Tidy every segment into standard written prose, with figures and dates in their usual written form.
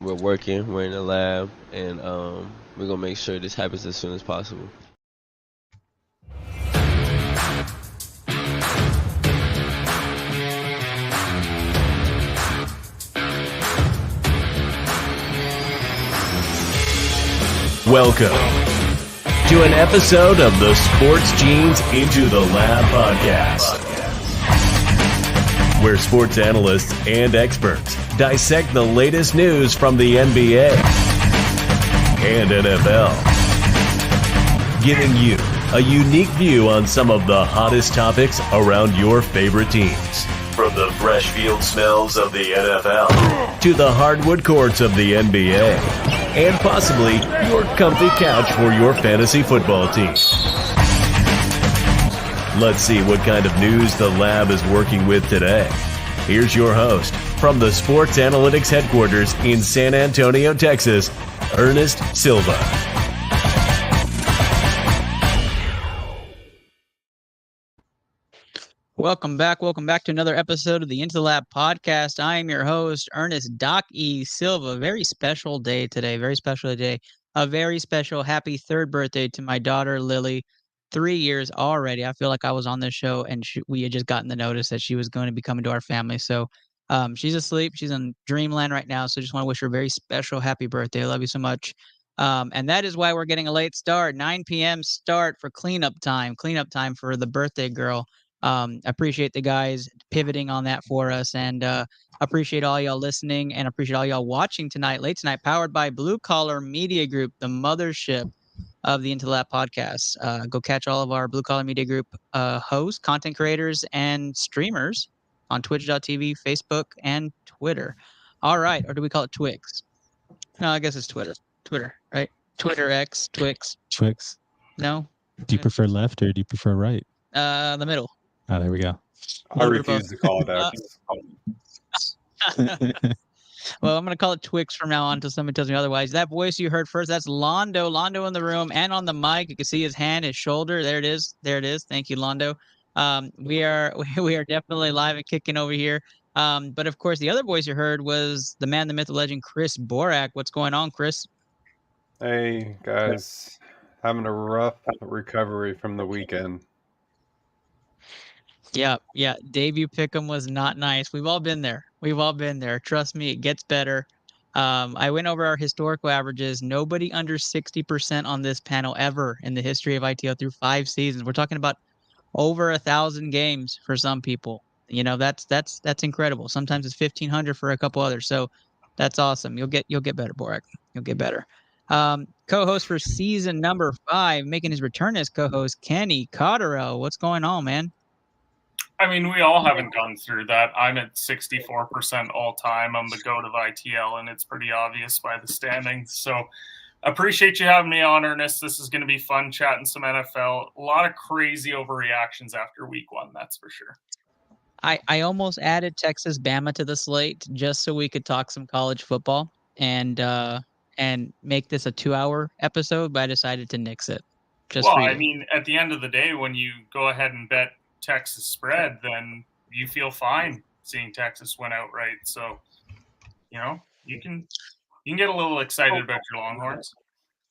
We're working. We're in the lab, and we're gonna make sure this happens as soon as possible. Welcome to an episode of the Sports Genes Into the Lab podcast, where sports analysts and experts dissect the latest news from the NBA and NFL, giving you a unique view on some of the hottest topics around your favorite teams. From the fresh field smells of the NFL to the hardwood courts of the NBA, and possibly your comfy couch for your fantasy football team. Let's see what kind of news the lab is working with today. Here's your host from the Sports Analytics headquarters in San Antonio, Texas, Ernest Silva. Welcome back to another episode of the Into the Lab podcast. I am your host, Ernest Doc E. Silva. Very special day today, very special day. A very special happy third birthday to my daughter, Lily. 3 years already. I feel like I was on this show and we had just gotten the notice that she was going to be coming to our family. So she's asleep. She's in dreamland right now. So just want to wish her a very special happy birthday. I love you so much. And that is why we're getting a late start, 9 p.m. start for cleanup time for the birthday girl. Appreciate the guys pivoting on that for us, and appreciate all y'all listening, and appreciate all y'all watching tonight, late tonight, powered by Blue Collar Media Group, the mothership of the Into the Lab podcast. Go catch all of our Blue Collar Media Group hosts, content creators, and streamers on twitch.tv, Facebook, and Twitter. All right, or do we call it Twix? No, I guess it's Twitter, right? Twitter X, Twix. No? Do you prefer left or do you prefer right? The middle. Oh, there we go. I refuse to call it X. Well, I'm going to call it Twix from now on until somebody tells me otherwise. That voice you heard first, that's Londo. Londo in the room and on the mic. You can see his hand, his shoulder. There it is. Thank you, Londo. We are definitely live and kicking over here. But of course, the other voice you heard was the man, the myth, the legend, Chris Borak. What's going on, Chris? Hey, guys. Having a rough recovery from the weekend. Yeah. Debut pick'em was not nice. We've all been there. Trust me, it gets better. I went over our historical averages. Nobody under 60% on this panel ever in the history of ITL through 5 seasons. We're talking about over 1,000 games for some people. You know, that's incredible. Sometimes it's 1,500 for a couple others. So that's awesome. You'll get better, Borak. You'll get better. Co-host for season number 5, making his return as co-host, Kenny Cotterell. What's going on, man? I mean, we all haven't gone through that. I'm at 64% all time. I'm the GOAT of ITL, and it's pretty obvious by the standings. So appreciate you having me on, Ernest. This is going to be fun chatting some NFL. A lot of crazy overreactions after week 1, that's for sure. I almost added Texas Bama to the slate just so we could talk some college football and make this a 2-hour episode, but I decided to nix it. I mean, at the end of the day, when you go ahead and bet Texas spread, then you feel fine seeing Texas win outright. So, you know, you can get a little excited about your Longhorns.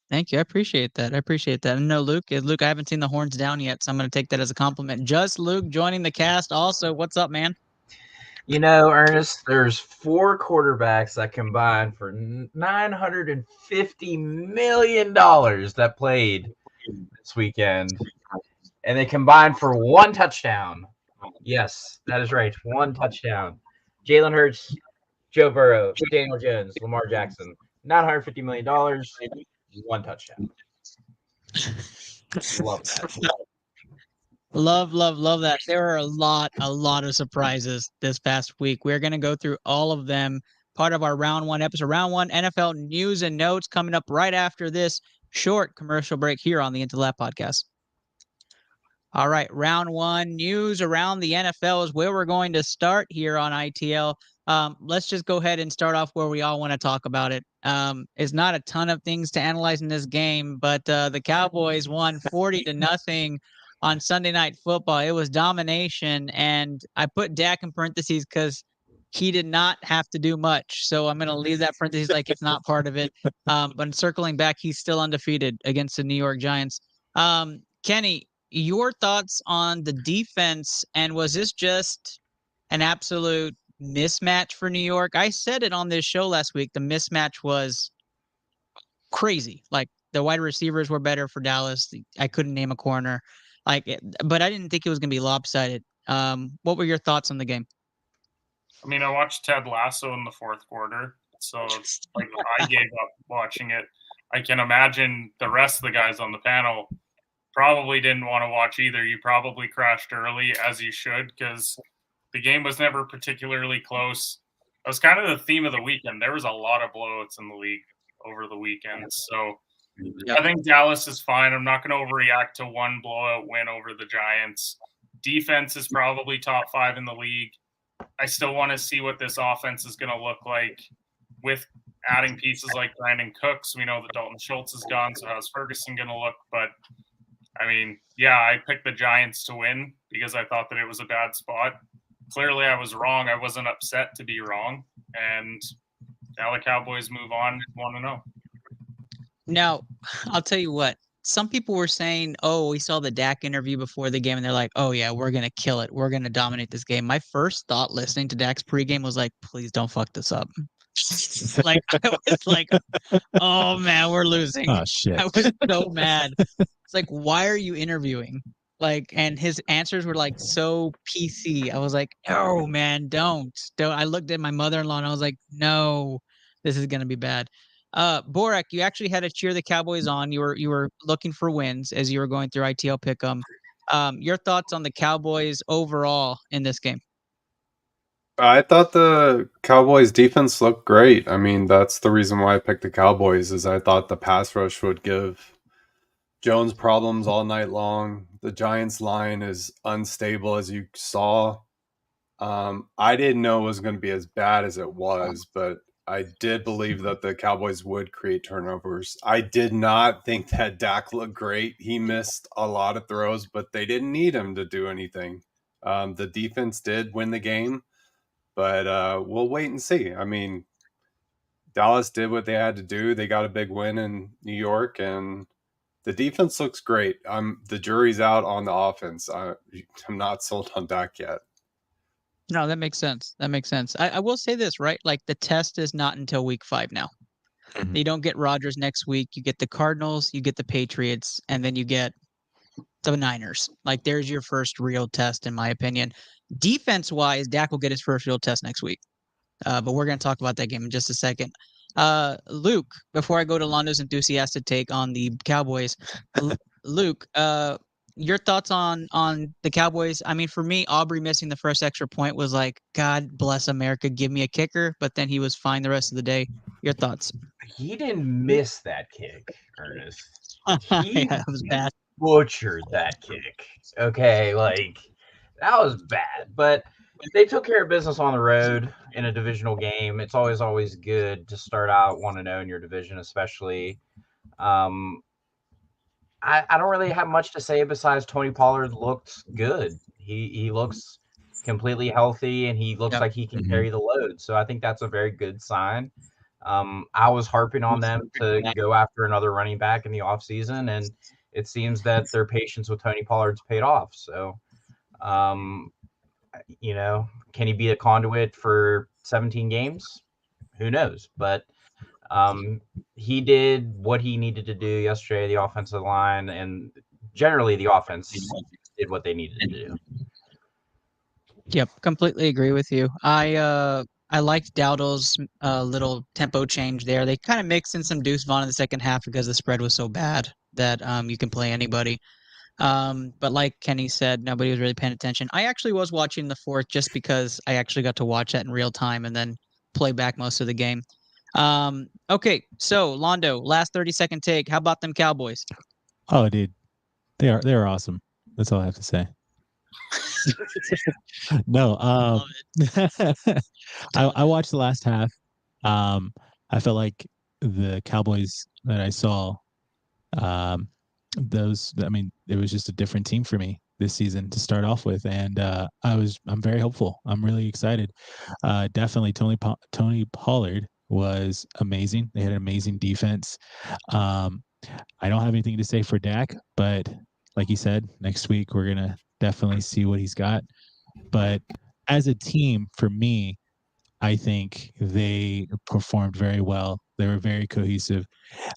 Thank you. I appreciate that. And no, Luke, I haven't seen the horns down yet, so I'm going to take that as a compliment. Just Luke joining the cast also. What's up, man? You know, Ernest, there's 4 quarterbacks that combined for $950 million that played this weekend. And they combined for 1 touchdown. Yes, that is right. 1 touchdown. Jalen Hurts, Joe Burrow, Daniel Jones, Lamar Jackson. $950 million, 1 touchdown. Love that. Love that. There are a lot of surprises this past week. We're going to go through all of them. Part of our round 1 episode. Round 1 NFL news and notes coming up right after this short commercial break here on the Into the Lab podcast. All right, round 1 news around the NFL is where we're going to start here on ITL. Let's just go ahead and start off where we all want to talk about it. It's not a ton of things to analyze in this game, but the Cowboys won 40-0 on Sunday Night Football. It was domination, and I put Dak in parentheses because he did not have to do much. So I'm going to leave that parentheses like it's not part of it. But circling back, he's still undefeated against the New York Giants. Kenny, your thoughts on the defense, and was this just an absolute mismatch for New York? I said it on this show last week. The mismatch was crazy. Like the wide receivers were better for Dallas. I couldn't name a corner. But I didn't think it was going to be lopsided. What were your thoughts on the game? I mean, I watched Ted Lasso in the fourth quarter, so like I gave up watching it. I can imagine the rest of the guys on the panel probably didn't want to watch either. You probably crashed early, as you should, because the game was never particularly close. It was kind of the theme of the weekend. There was a lot of blowouts in the league over the weekend. So I think Dallas is fine. I'm not going to overreact to one blowout win over the Giants. Defense is probably top 5 in the league. I still want to see what this offense is going to look like with adding pieces like Brandon Cooks. We know that Dalton Schultz is gone, so how's Ferguson going to look? But, I mean, yeah, I picked the Giants to win because I thought that it was a bad spot. Clearly, I was wrong. I wasn't upset to be wrong. And now the Cowboys move on 1-0. Now, I'll tell you what. Some people were saying, oh, we saw the Dak interview before the game, and they're like, oh, yeah, we're going to kill it. We're going to dominate this game. My first thought listening to Dak's pregame was like, please don't fuck this up. Like, I was like, oh, man, we're losing. Oh, shit. I was so mad. It's like, why are you interviewing? Like, and his answers were like so PC. I was like, oh, man, don't. I looked at my mother-in-law, and I was like, no, this is going to be bad. Borak, you actually had to cheer the Cowboys on. You were looking for wins as you were going through ITL Pick'em. Your thoughts on the Cowboys overall in this game? I thought the Cowboys defense looked great. I mean, that's the reason why I picked the Cowboys is I thought the pass rush would give Jones problems all night long. The Giants line is unstable as you saw. I didn't know it was going to be as bad as it was, but I did believe that the Cowboys would create turnovers. I did not think that Dak looked great. He missed a lot of throws, but they didn't need him to do anything. The defense did win the game, but we'll wait and see. I mean, Dallas did what they had to do. They got a big win in New York, and the defense looks great. The jury's out on the offense. I'm not sold on Dak yet. No, that makes sense. That makes sense. I will say this, right? Like the test is not until week 5 now. Mhm. You don't get Rodgers next week. You get the Cardinals, you get the Patriots, and then you get the Niners. Like there's your first real test, in my opinion. Defense-wise, Dak will get his first real test next week. But we're going to talk about that game in just a second. Luke, before I go to Londo's enthusiastic take on the Cowboys, Luke, your thoughts on the Cowboys? I mean, for me, Aubrey missing the first extra point was like, God bless America, give me a kicker. But then he was fine the rest of the day. Your thoughts? He didn't miss that kick, Ernest. He Yeah, it was bad. butchered that kick. Okay, like that was bad. But they took care of business on the road in a divisional game. It's always good to start out 1-0 in your division, especially. I don't really have much to say besides Tony Pollard looked good. He looks completely healthy and he looks like he can carry the load. So I think that's a very good sign. I was harping on them to go after another running back in the offseason, and it seems that their patience with Tony Pollard's paid off. So, can he be a conduit for 17 games? Who knows? But he did what he needed to do yesterday. The offensive line and generally the offense did what they needed to do. Yep, completely agree with you. I liked Dowdle's little tempo change there. They kind of mixed in some Deuce Vaughn in the second half because the spread was so bad that you can play anybody. But like Kenny said, nobody was really paying attention. I actually was watching the fourth just because I actually got to watch that in real time and then play back most of the game. Okay, so Londo, last 30-second take. How about them Cowboys? Oh, dude, they're awesome. That's all I have to say. No, I watched the last half. I felt like the Cowboys that I saw, it was just a different team for me. this season to start off with, and I'm very hopeful. I'm really excited. Definitely, Tony Pollard was amazing. They had an amazing defense. I don't have anything to say for Dak, but like you said, next week we're gonna definitely see what he's got. But as a team, for me, I think they performed very well. They were very cohesive.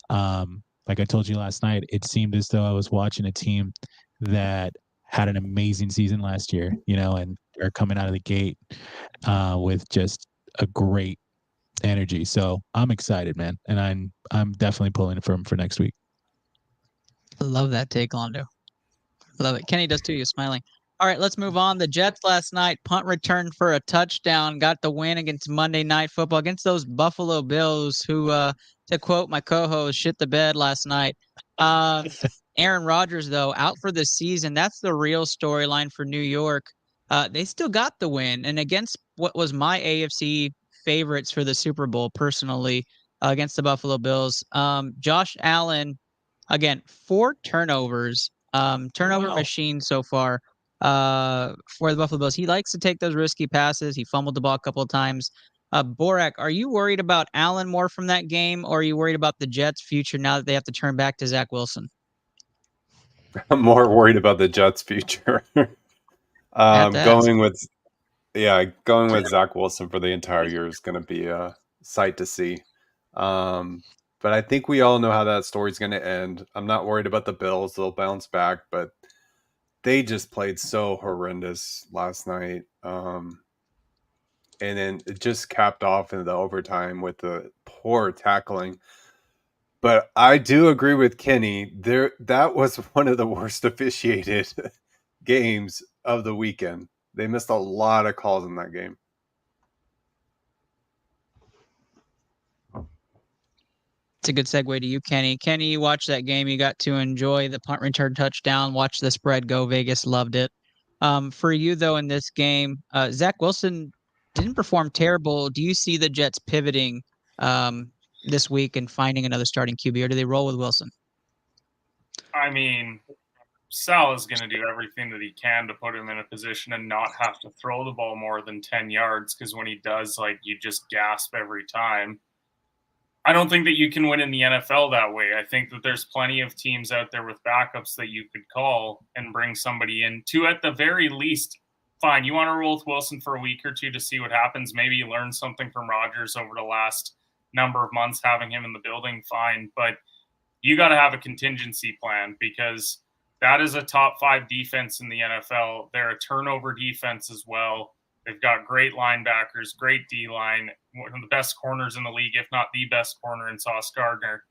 Like I told you last night, it seemed as though I was watching a team that had an amazing season last year, and are coming out of the gate with just a great energy. So I'm excited, man, and I'm definitely pulling for him for next week. Love that take, Londo. Love it. Kenny does too. You're smiling. All right, let's move on. The Jets last night punt return for a touchdown, got the win against Monday Night Football against those Buffalo Bills, who, to quote my co-host, shit the bed last night. Aaron Rodgers, though, out for the season. That's the real storyline for New York. They still got the win, and against what was my AFC favorites for the Super Bowl, personally, against the Buffalo Bills. Josh Allen, again, 4 turnovers. Turnover machine so far for the Buffalo Bills. He likes to take those risky passes. He fumbled the ball a couple of times. Borak, are you worried about Allen more from that game, or are you worried about the Jets' future now that they have to turn back to Zach Wilson? I'm more worried about the Jets' future. Going with Zach Wilson for the entire year is going to be a sight to see. But I think we all know how that story's going to end. I'm not worried about the Bills. They'll bounce back, but they just played so horrendous last night. And then it just capped off in the overtime with the poor tackling. But I do agree with Kenny. That was one of the worst officiated games of the weekend. They missed a lot of calls in that game. It's a good segue to you, Kenny. Kenny, you watched that game. You got to enjoy the punt return touchdown, watch the spread go. Vegas loved it. For you, though, in this game, Zach Wilson didn't perform terrible. Do you see the Jets pivoting this week and finding another starting QB, or do they roll with Wilson? I mean, Sal is going to do everything that he can to put him in a position and not have to throw the ball more than 10 yards, because when he does, you just gasp every time. I don't think that you can win in the NFL that way. I think that there's plenty of teams out there with backups that you could call and bring somebody in to, at the very least, fine, you want to roll with Wilson for a week or two to see what happens. Maybe you learn something from Rodgers over the last number of months having him in the building, fine. But you got to have a contingency plan, because that is a top 5 defense in the NFL. They're a turnover defense as well. They've got great linebackers, great D-line, one of the best corners in the league, if not the best corner in Sauce Gardner.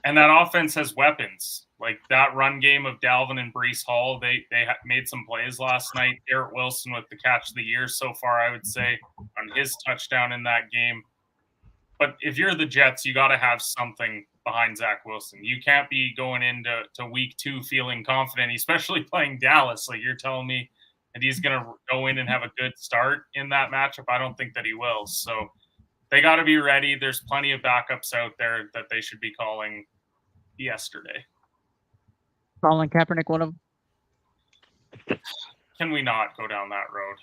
And that offense has weapons. Like that run game of Dalvin and Breece Hall, they made some plays last night. Garrett Wilson with the catch of the year so far, I would say, on his touchdown in that game. But if you're the Jets, you got to have something behind Zach Wilson. You can't be going into week 2 feeling confident, especially playing Dallas. Like, you're telling me that he's going to go in and have a good start in that matchup? I don't think that he will. So they got to be ready. There's plenty of backups out there that they should be calling yesterday. Colin Kaepernick, one of them? Can we not go down that road,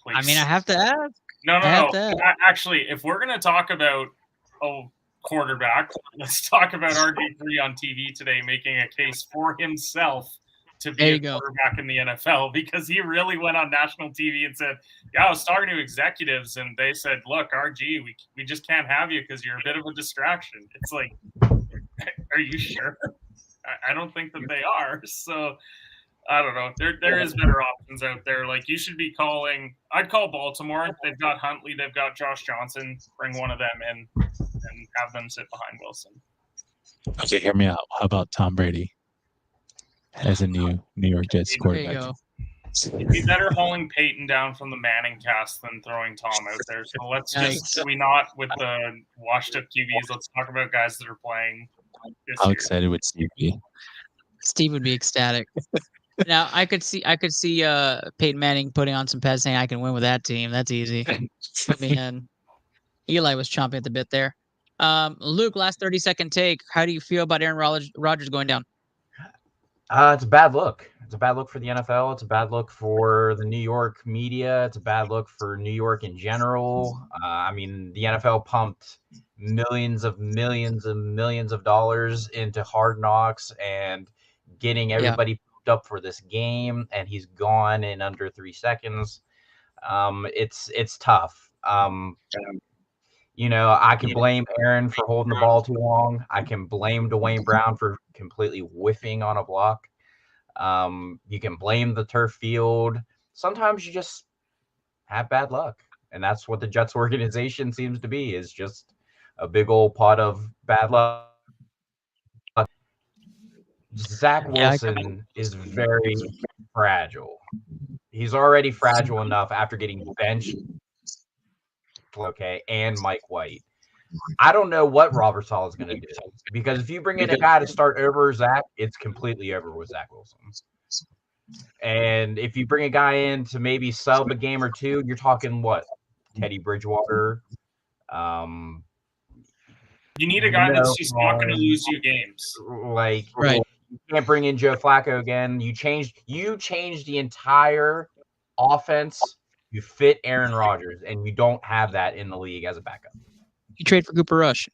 please? I mean, I have to ask. No. Actually, if we're going to talk about quarterback, let's talk about RG3 on TV today making a case for himself to be a quarterback in the NFL, because he really went on national TV and said, I was talking to executives and they said, look, RG, we just can't have you because you're a bit of a distraction. It's like, are you sure? I don't think that they are. So I don't know. There is better options out there. Like, you should be calling. I'd call Baltimore. They've got Huntley. They've got Josh Johnson. Bring one of them in and have them sit behind Wilson. Okay, hear me out. How about Tom Brady as a New York Jets quarterback? It'd be better hauling Peyton down from the Manning cast than throwing Tom out there. So let's just, we not with the washed up QBs. Let's talk about guys that are playing this How year. excited would Steve be? Steve would be ecstatic. Now I could see Peyton Manning putting on some pads saying, I can win with that team. That's easy. I mean, Eli was chomping at the bit there. Luke, last 30-second take. How do you feel about Aaron Rodgers going down? It's a bad look. It's a bad look for the NFL. It's a bad look for the New York media. It's a bad look for New York in general. I mean, the NFL pumped millions of dollars into Hard Knocks and getting everybody pumped up for this game, and he's gone in under 3 seconds. It's tough. I can blame Aaron for holding the ball too long. I can blame Dwayne Brown for completely whiffing on a block. You can blame the turf field. Sometimes you just have bad luck. And that's what the Jets organization seems to be, is just a big old pot of bad luck. Zach Wilson is very fragile. He's already fragile enough after getting benched, and Mike White. I don't know what Robert Saleh is going to do, because if you bring in a guy to start over Zach, it's completely over with Zach Wilson. And if you bring a guy in to maybe sub a game or two, you're talking what? Teddy Bridgewater. You need a guy that's just not going to lose you games. Like, Right. You can't bring in Joe Flacco again. You changed the entire offense. You fit Aaron Rodgers, and you don't have that in the league as a backup. You trade for Cooper Rush.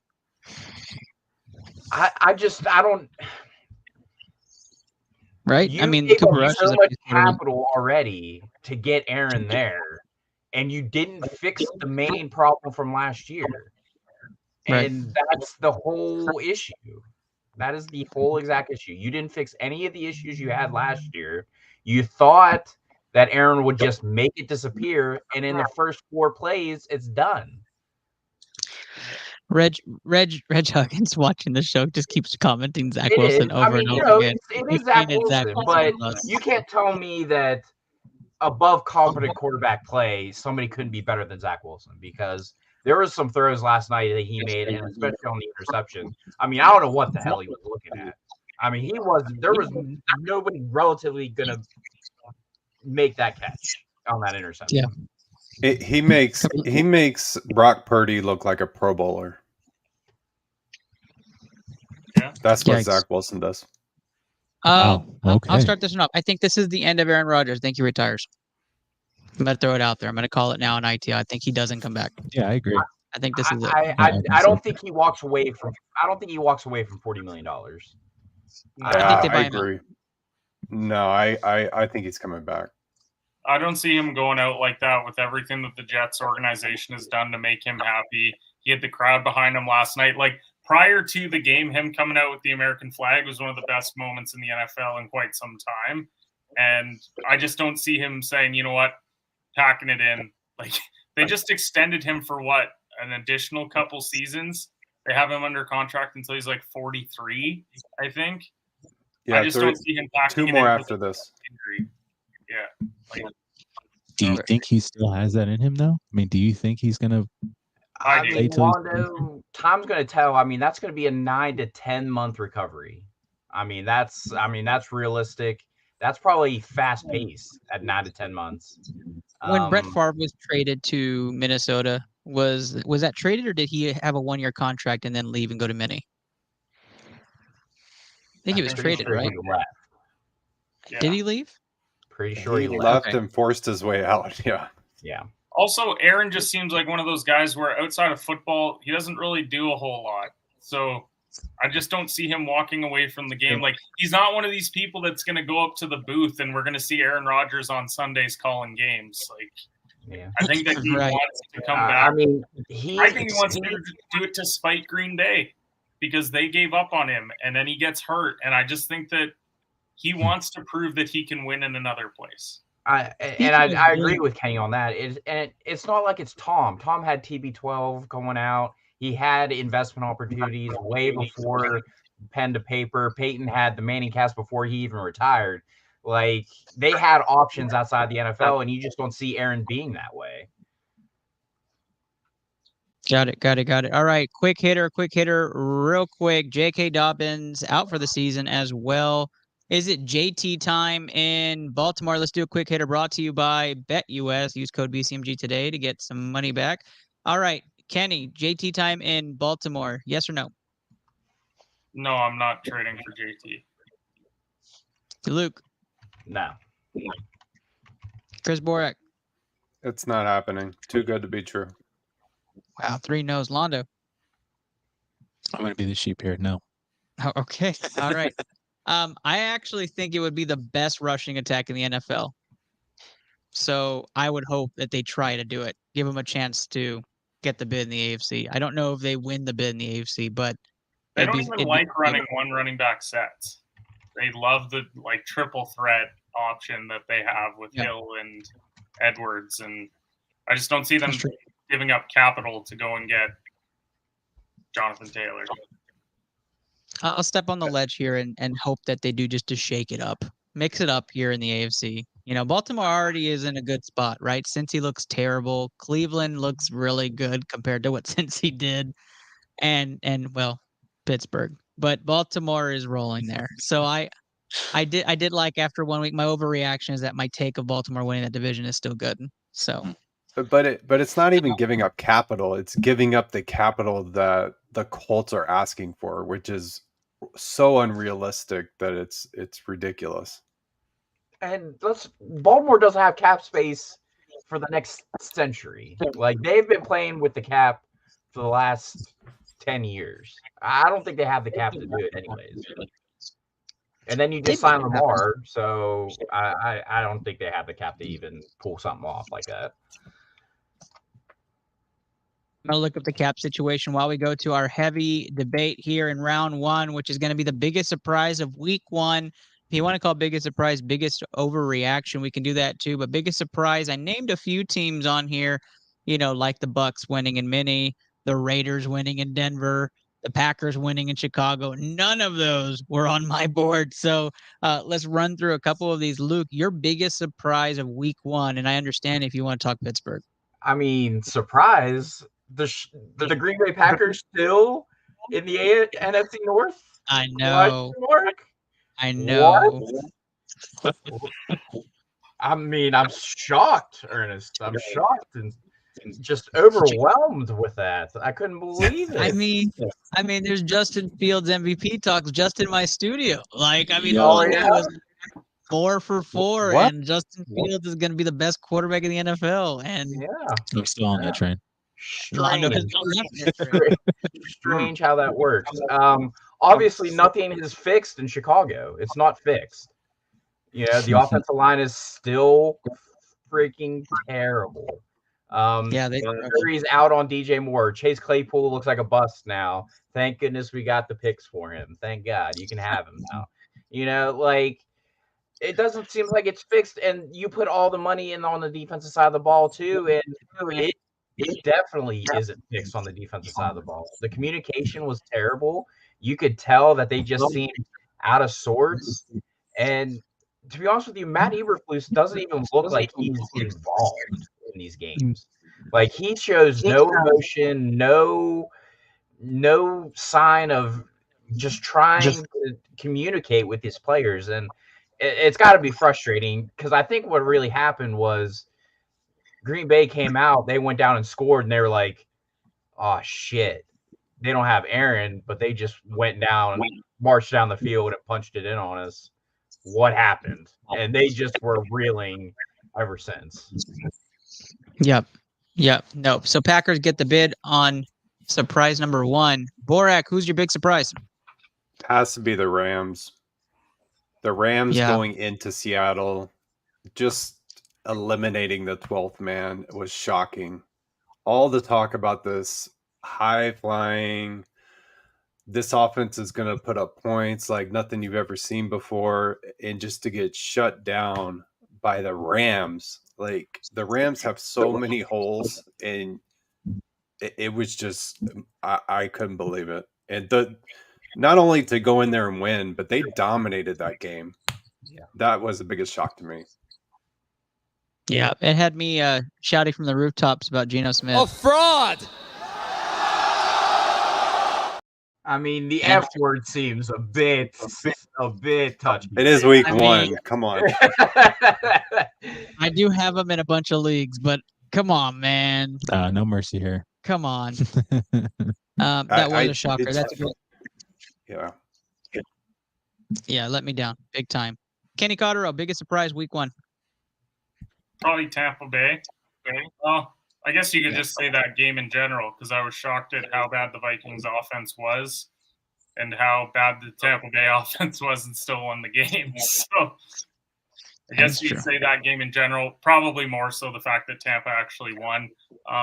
I don't. Right? You I mean, gave Cooper up Rush so is much capital already to get Aaron there, and you didn't fix the main problem from last year. And that's the whole issue. That is the whole exact issue. You didn't fix any of the issues you had last year. You thought that Aaron would just make it disappear, and in the first 4 plays, it's done. Reg Huggins watching the show just keeps commenting Zach Wilson over and over again. It is Zach Wilson, but you can't tell me that above competent quarterback play, somebody couldn't be better than Zach Wilson, because there was some throws last night that he made, and especially on the interception. I mean, I don't know what the hell he was looking at. I mean, there was nobody relatively going to make that catch on that interception. Yeah. He makes Brock Purdy look like a Pro Bowler. Yeah. That's what Zach Wilson does. Okay. Okay. I'll start this one up. I think this is the end of Aaron Rodgers. I think he retires. I'm going to throw it out there. I'm going to call it now on ITL. I think he doesn't come back. Yeah, I agree. I think this is it. I don't think he walks away from. I don't think he walks away from $40 million. I think they buy I him out. agree. No, I think he's coming back. I don't see him going out like that with everything that the Jets organization has done to make him happy. He had the crowd behind him last night. Like, prior to the game, him coming out with the American flag was one of the best moments in the NFL in quite some time. And I just don't see him saying, you know what, packing it in. Like, they just extended him for what, an additional couple seasons? They have him under contract until he's like 43, I think. Yeah, I just don't see him packing 2 more it in after this. injury. Yeah. Like, Do you think he still has that in him, though? I mean, do you think he's going to I do. play till he's Wando, time's going to tell. I mean, that's going to be a 9 to 10 month recovery. I mean, that's realistic. That's probably fast pace at 9 to 10 months. When Brett Favre was traded to Minnesota, was that traded, or did he have a 1-year contract and then leave and go to Mini? I think he was traded, sure right? He left. Yeah. Did he leave? Pretty sure He he left Okay. and forced his way out. Yeah. Yeah. Also, Aaron just seems like one of those guys where outside of football, he doesn't really do a whole lot. So I just don't see him walking away from the game. Like, he's not one of these people that's going to go up to the booth and we're going to see Aaron Rodgers on Sundays calling games. Like, Yeah. I think that he Right. wants to come back. I mean, I think he wants to do it to spite Green Bay because they gave up on him and then he gets hurt. And I just think that he wants to prove that he can win in another place. I agree with Kenny on that. It's not like it's Tom. Tom had TB12 going out. He had investment opportunities way before pen to paper. Peyton had the Manning cast before he even retired. Like, they had options outside the NFL, and you just don't see Aaron being that way. Got it. All right, quick hitter, real quick. J.K. Dobbins out for the season as well. Is it JT time in Baltimore? Let's do a quick hitter brought to you by BetUS. Use code BCMG today to get some money back. All right, Kenny, JT time in Baltimore. Yes or no? No, I'm not trading for JT. Luke. No. Chris Borak. It's not happening. Too good to be true. Wow, 3 no's. Londo. I'm going to be the sheep here. No. Oh, okay. All right. I actually think it would be the best rushing attack in the NFL. So I would hope that they try to do it. Give them a chance to get the bid in the AFC. I don't know if they win the bid in the AFC, but they don't even like running one running back sets. They love the triple threat option that they have with Hill and Edwards, and I just don't see them giving up capital to go and get Jonathan Taylor. I'll step on the ledge here and hope that they do just to shake it up. Mix it up here in the AFC. You know, Baltimore already is in a good spot, right? Cincy looks terrible. Cleveland looks really good compared to what Cincy did. And well, Pittsburgh. But Baltimore is rolling there. So I did like after 1 week, my overreaction is that my take of Baltimore winning that division is still good. So But it's not even giving up capital. It's giving up the capital that the Colts are asking for, which is so unrealistic that it's ridiculous. And Baltimore doesn't have cap space for the next century. Like, they've been playing with the cap for the last 10 years. I don't think they have the cap to do it anyways. And then you just sign Lamar, so I don't think they have the cap to even pull something off like that. I'm going to look up the cap situation while we go to our heavy debate here in round 1, which is going to be the biggest surprise of week 1. If you want to call biggest surprise, biggest overreaction, we can do that too. But biggest surprise, I named a few teams on here, you know, like the Bucks winning in Minnie, the Raiders winning in Denver, the Packers winning in Chicago. None of those were on my board. So let's run through a couple of these. Luke, your biggest surprise of week 1, and I understand if you want to talk Pittsburgh. I mean, surprise. The Green Bay Packers still in the NFC North? I know. I know. What? I mean, I'm shocked, Ernest. I'm shocked and just overwhelmed with that. I couldn't believe it. I mean, there's Justin Fields MVP talks just in my studio. Like, I mean, was 4 for 4, and Justin Fields is going to be the best quarterback in the NFL. And I'm still on that train. Strange how that works. Obviously, nothing is fixed in Chicago. It's not fixed. You know, the offensive line is still freaking terrible. He's out on DJ Moore. Chase Claypool looks like a bust now. Thank goodness we got the picks for him. Thank God. You can have him now. You know, like, it doesn't seem like it's fixed, and you put all the money in on the defensive side of the ball too, and it definitely isn't fixed on the defensive side of the ball. The communication was terrible. You could tell that they just seemed out of sorts. And to be honest with you, Matt Eberflus doesn't even look like he's involved in these games. Like, he shows no emotion, no sign of just trying to communicate with his players. And it's got to be frustrating, because I think what really happened was Green Bay came out, they went down and scored, and they were like, oh, shit. They don't have Aaron, but they just went down and marched down the field and punched it in on us. What happened? And they just were reeling ever since. Yep. No. So Packers get the bid on surprise number 1. Borak, who's your big surprise? Has to be the Rams. The Rams going into Seattle, just eliminating the 12th man was shocking. All the talk about this high-flying, this offense is going to put up points like nothing you've ever seen before, and just to get shut down by the Rams. Like, the Rams have so many holes, and it was just, I couldn't believe it. And not only to go in there and win, but they dominated that game. Yeah, that was the biggest shock to me. Yeah, it had me shouting from the rooftops about Geno Smith. A fraud! I mean, the F word seems a bit touchy. It is week 1. Come on. I do have him in a bunch of leagues, but come on, man. No mercy here. Come on. That was a shocker. That's good. Yeah. Yeah, let me down big time. Kenny Cotterill, biggest surprise week 1. Probably Tampa Bay. Well, I guess you could just say that game in general, because I was shocked at how bad the Vikings offense was and how bad the Tampa Bay offense was and still won the game. So I guess you'd say that game in general, probably more so the fact that Tampa actually won.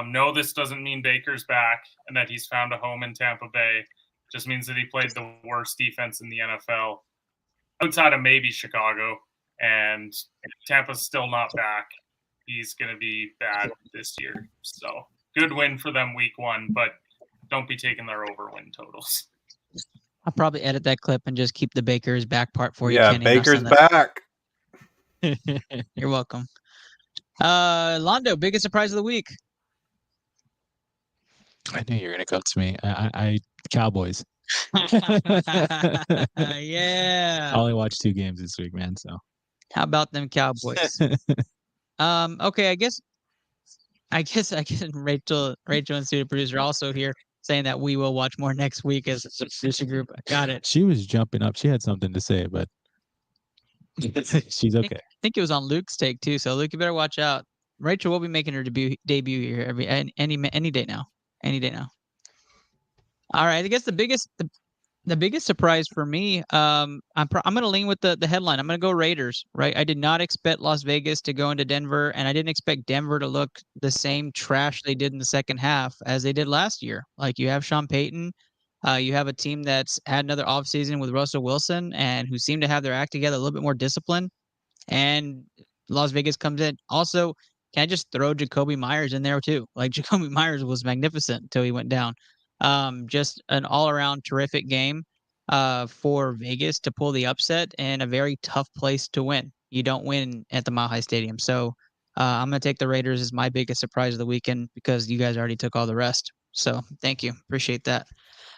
No, this doesn't mean Baker's back and that he's found a home in Tampa Bay. It just means that he played the worst defense in the NFL, outside of maybe Chicago, and Tampa's still not back. He's going to be bad this year. So good win for them week 1, but don't be taking their over-win totals. I'll probably edit that clip and just keep the Baker's back part for you. Yeah, Kenny, Baker's back. You're welcome. Londo, biggest surprise of the week. I knew you were going to come to me. I Cowboys. Yeah. I only watched 2 games this week, man. So how about them Cowboys? Okay, I guess Rachel and student producer also here saying that we will watch more next week as a producer group. Got it. She was jumping up. She had something to say, but she's okay. I think it was on Luke's take too. So Luke, you better watch out. Rachel will be making her debut here any day now. Any day now. All right, I guess the biggest surprise for me, I'm going to lean with the headline. I'm going to go Raiders, right? I did not expect Las Vegas to go into Denver, and I didn't expect Denver to look the same trash they did in the second half as they did last year. Like, you have Sean Payton, you have a team that's had another offseason with Russell Wilson and who seem to have their act together, a little bit more discipline, and Las Vegas comes in. Also, can I just throw Jacoby Myers in there too? Like, Jacoby Myers was magnificent until he went down. Just an all-around terrific game for Vegas to pull the upset and a very tough place to win. You don't win at the Mile High Stadium. So I'm going to take the Raiders as my biggest surprise of the weekend because you guys already took all the rest. So thank you. Appreciate that.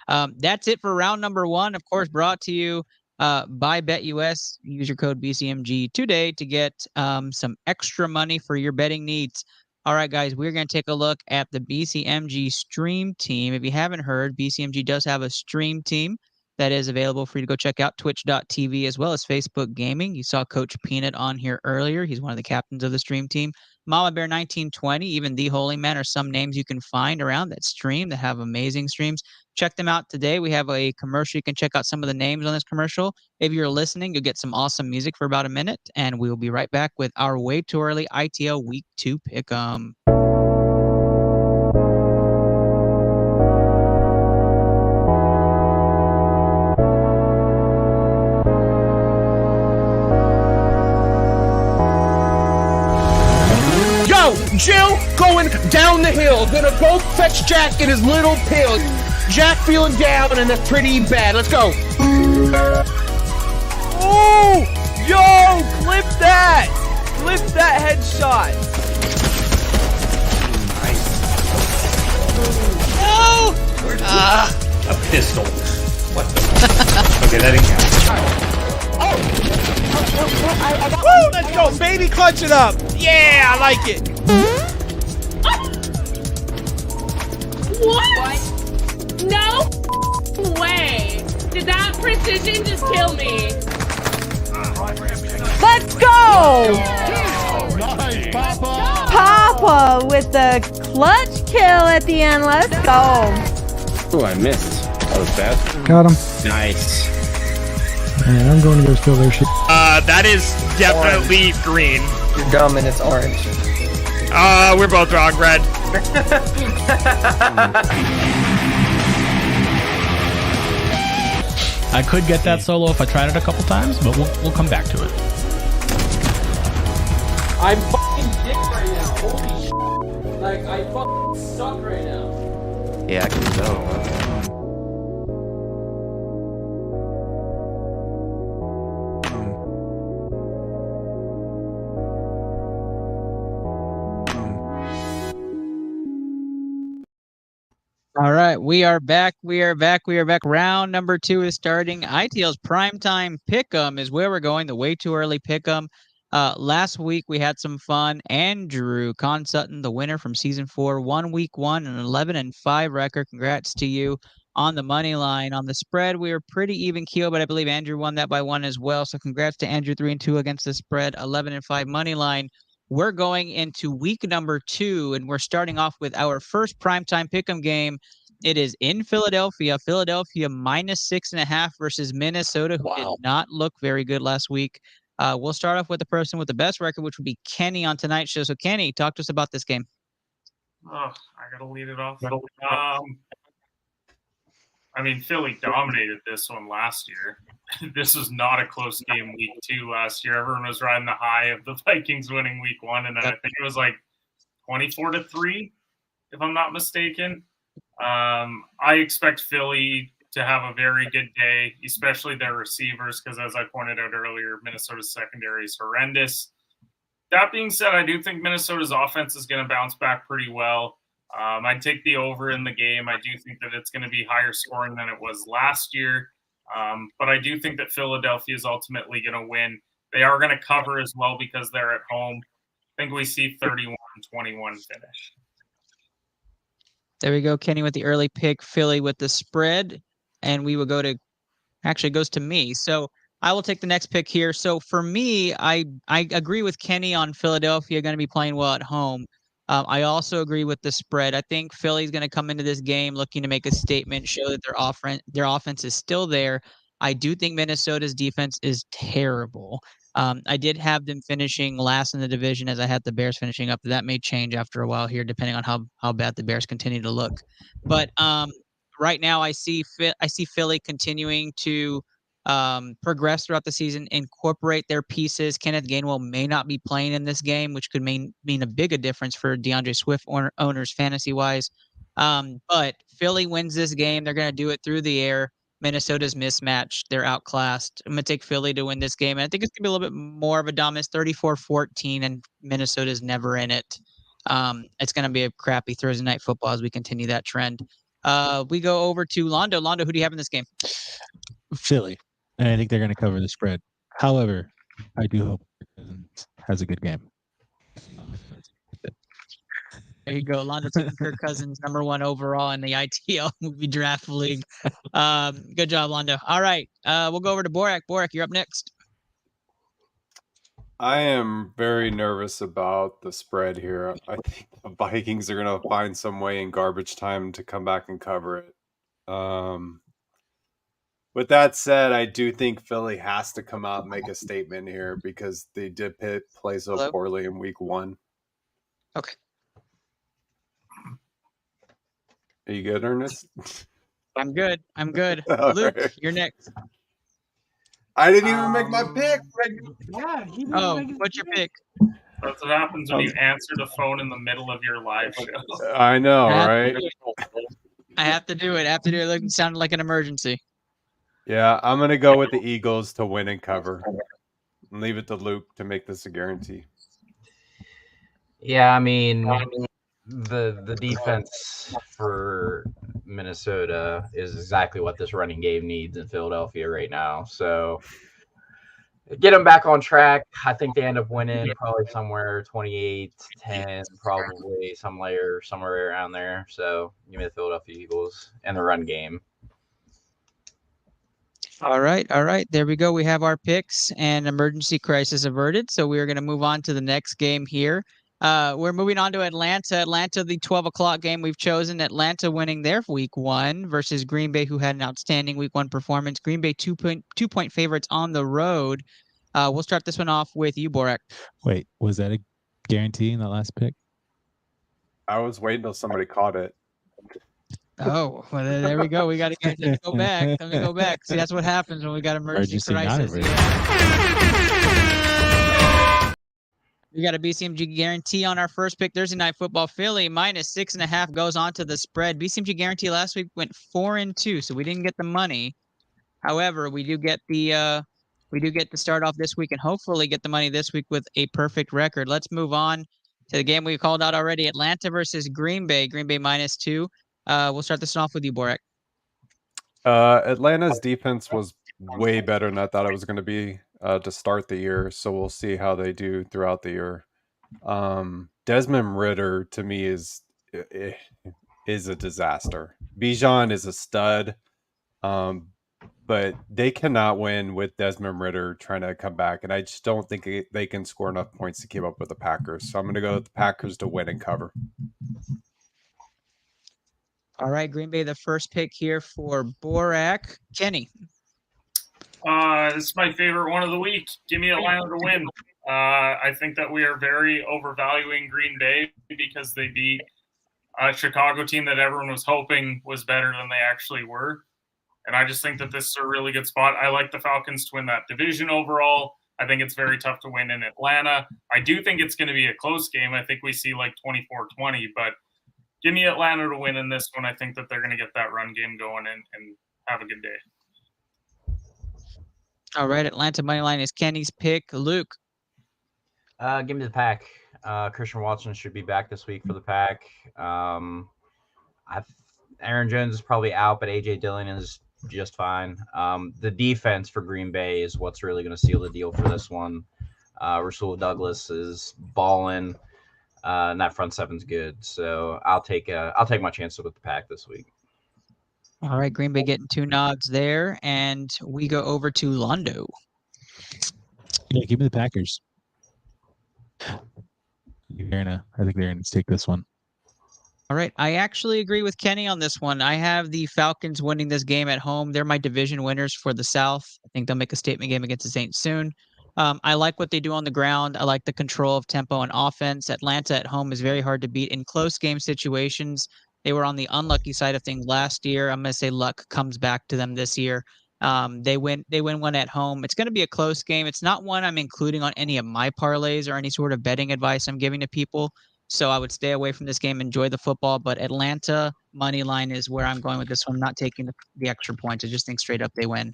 That's it for round number 1. Of course, brought to you by BetUS. Use your code BCMG today to get some extra money for your betting needs. All right, guys, we're going to take a look at the BCMG stream team. If you haven't heard, BCMG does have a stream team that is available for you to go check out, twitch.tv, as well as Facebook Gaming. You saw Coach Peanut on here earlier. He's one of the captains of the stream team. Mama Bear 1920, even The Holy Man are some names you can find around that stream that have amazing streams. Check them out today. We have a commercial. You can check out some of the names on this commercial. If you're listening, you'll get some awesome music for about a minute, and we'll be right back with our way too early ITL Week 2 pick'em. Jill going down the hill, gonna go fetch Jack in his little pill. Jack feeling down and that's pretty bad. Let's go. Oh, yo, clip that headshot. No! A pistol. What the Okay, that didn't count. Woo, let's go, baby, clutch it up. Yeah, I like it. What? No way. Did that precision just kill me? Let's go! Nice, Papa with the clutch kill at the end. Let's go. Oh, I missed. That was bad. Got him. Nice. Man, I'm going to go steal their shit. That is definitely green. You're dumb and it's orange. We're both wrong, red. I could get that solo if I tried it a couple times, but we'll come back to it. I'm fucking dick right now. Holy shit. Like, I fucking suck right now. Yeah, I can tell. All right, we are back. Round number 2 is starting. ITL's Primetime Pick'em is where we're going. The way too early Pick'em. Last week we had some fun. Andrew Con Sutton, the winner from season 4, won week 1, an 11-5 record. Congrats to you. on the money line. On the spread, we were pretty even keel, but I believe Andrew won that by 1 as well. So congrats to Andrew, 3-2 against the spread, 11-5 money line. We're going into week number 2, and we're starting off with our first primetime pick'em game. It is in Philadelphia. Philadelphia -6.5 versus Minnesota, who did not look very good last week. We'll start off with the person with the best record, which would be Kenny on tonight's show. So Kenny, talk to us about this game. Oh, I gotta lead it off. I mean, Philly dominated this one last year. This was not a close game week 2 last year. Everyone was riding the high of the Vikings winning week 1, and then I think it was like 24-3, if I'm not mistaken. I expect Philly to have a very good day, especially their receivers, because as I pointed out earlier, Minnesota's secondary is horrendous. That being said, I do think Minnesota's offense is going to bounce back pretty well. I'd take the over in the game. I do think that it's going to be higher scoring than it was last year. But I do think that Philadelphia is ultimately going to win. They are going to cover as well because they're at home. I think we see 31-21 finish. There we go. Kenny with the early pick, Philly with the spread. And we will go to, actually it goes to me. So I will take the next pick here. So for me, I agree with Kenny on Philadelphia going to be playing well at home. I also agree with the spread. I think Philly's going to come into this game looking to make a statement, show that their offense is still there. I do think Minnesota's defense is terrible. I did have them finishing last in the division as I had the Bears finishing up. That may change after a while here, depending on how bad the Bears continue to look. But right now, I see Philly continuing to progress throughout the season, incorporate their pieces. Kenneth Gainwell may not be playing in this game, which could mean a bigger difference for DeAndre Swift owners fantasy-wise. But Philly wins this game. They're going to do it through the air. Minnesota's mismatched. They're outclassed. I'm going to take Philly to win this game. And I think it's going to be a little bit more of a dominance, 34-14, and Minnesota's never in it. It's going to be a crappy Thursday night football as we continue that trend. We go over to Londo. Londo, who do you have in this game? Philly. And I think they're going to cover the spread. However, I do hope Cousins has a good game. There you go. Londo taking Kirk Cousins, #1 overall in the ITL movie draft league. Good job, Londo. All right. We'll go over to Borak. Borak, you're up next. I am very nervous about the spread here. I think the Vikings are going to find some way in garbage time to come back and cover it. With that said, I do think Philly has to come out and make a statement here because they did play so poorly in week 1. Okay. Are you good, Ernest? I'm good. Luke, right. You're next. I didn't even make my pick. Yeah. What's your pick? That's what happens when you answer the phone in the middle of your live show. I know, right? I have to do it. It sounded like an emergency. Yeah, I'm going to go with the Eagles to win and cover. And leave it to Luke to make this a guarantee. Yeah, I mean, the defense for Minnesota is exactly what this running game needs in Philadelphia right now. So get them back on track. I think they end up winning probably somewhere 28-10, probably somewhere around there. So give me the Philadelphia Eagles and the run game. All right. There we go. We have our picks and emergency crisis averted. So we are going to move on to the next game here. We're moving on to Atlanta. Atlanta, the 12 o'clock game we've chosen. Atlanta winning their week 1 versus Green Bay, who had an outstanding week 1 performance. Green Bay 2-point favorites on the road. We'll start this one off with you, Borak. Wait, was that a guarantee in that last pick? I was waiting till somebody caught it. Oh, well, there we go. We got to go back. Let me go back. See, that's what happens when we got emergency crisis. We got a BCMG guarantee on our first pick. Thursday Night Football. Philly -6.5 goes on to the spread. BCMG guarantee last week went 4-2, so we didn't get the money. However, we do get to start off this week and hopefully get the money this week with a perfect record. Let's move on to the game we called out already. Atlanta versus Green Bay. Green Bay -2. We'll start this off with you, Borak. Atlanta's defense was way better than I thought it was going to be to start the year, so we'll see how they do throughout the year. Desmond Ridder, to me, is is a disaster. Bijan is a stud, but they cannot win with Desmond Ridder trying to come back, and I just don't think they can score enough points to keep up with the Packers. So I'm going to go with the Packers to win and cover. All right, Green Bay, the first pick here for Borak. Kenny. This is my favorite one of the week. Give me Atlanta to win. I think that we are very overvaluing Green Bay because they beat a Chicago team that everyone was hoping was better than they actually were. And I just think that this is a really good spot. I like the Falcons to win that division overall. I think it's very tough to win in Atlanta. I do think it's going to be a close game. I think we see like 24-20, but give me Atlanta to win in this one. I think that they're going to get that run game going and have a good day. All right, Atlanta money line is Kenny's pick. Luke. Give me the Pack. Christian Watson should be back this week for the Pack. Aaron Jones is probably out, but AJ Dillon is just fine. The defense for Green Bay is what's really going to seal the deal for this one. Rasul Douglas is balling, and that front seven's good. So I'll take my chances with the Pack this week. All right, Green Bay getting 2 nods there, and we go over to Londo. Yeah, give me the Packers. I think they're gonna take this one. All right, I actually agree with Kenny on this one. I have the Falcons winning this game at home. They're my division winners for the South. I think they'll make a statement game against the Saints soon. I like what they do on the ground. I like the control of tempo and offense. Atlanta at home is very hard to beat in close game situations. They were on the unlucky side of things last year. I'm going to say luck comes back to them this year. They win one at home. It's going to be a close game. It's not one I'm including on any of my parlays or any sort of betting advice I'm giving to people. So I would stay away from this game, enjoy the football. But Atlanta money line is where I'm going with this one. I'm not taking the extra points. I just think straight up they win.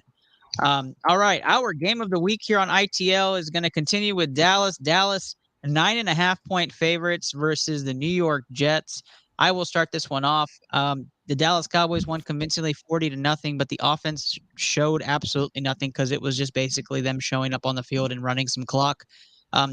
All right, our game of the week here on ITL is going to continue with Dallas. Dallas 9.5-point favorites versus the New York Jets. I will start this one off. The Dallas Cowboys won convincingly 40-0, but the offense showed absolutely nothing because it was just basically them showing up on the field and running some clock.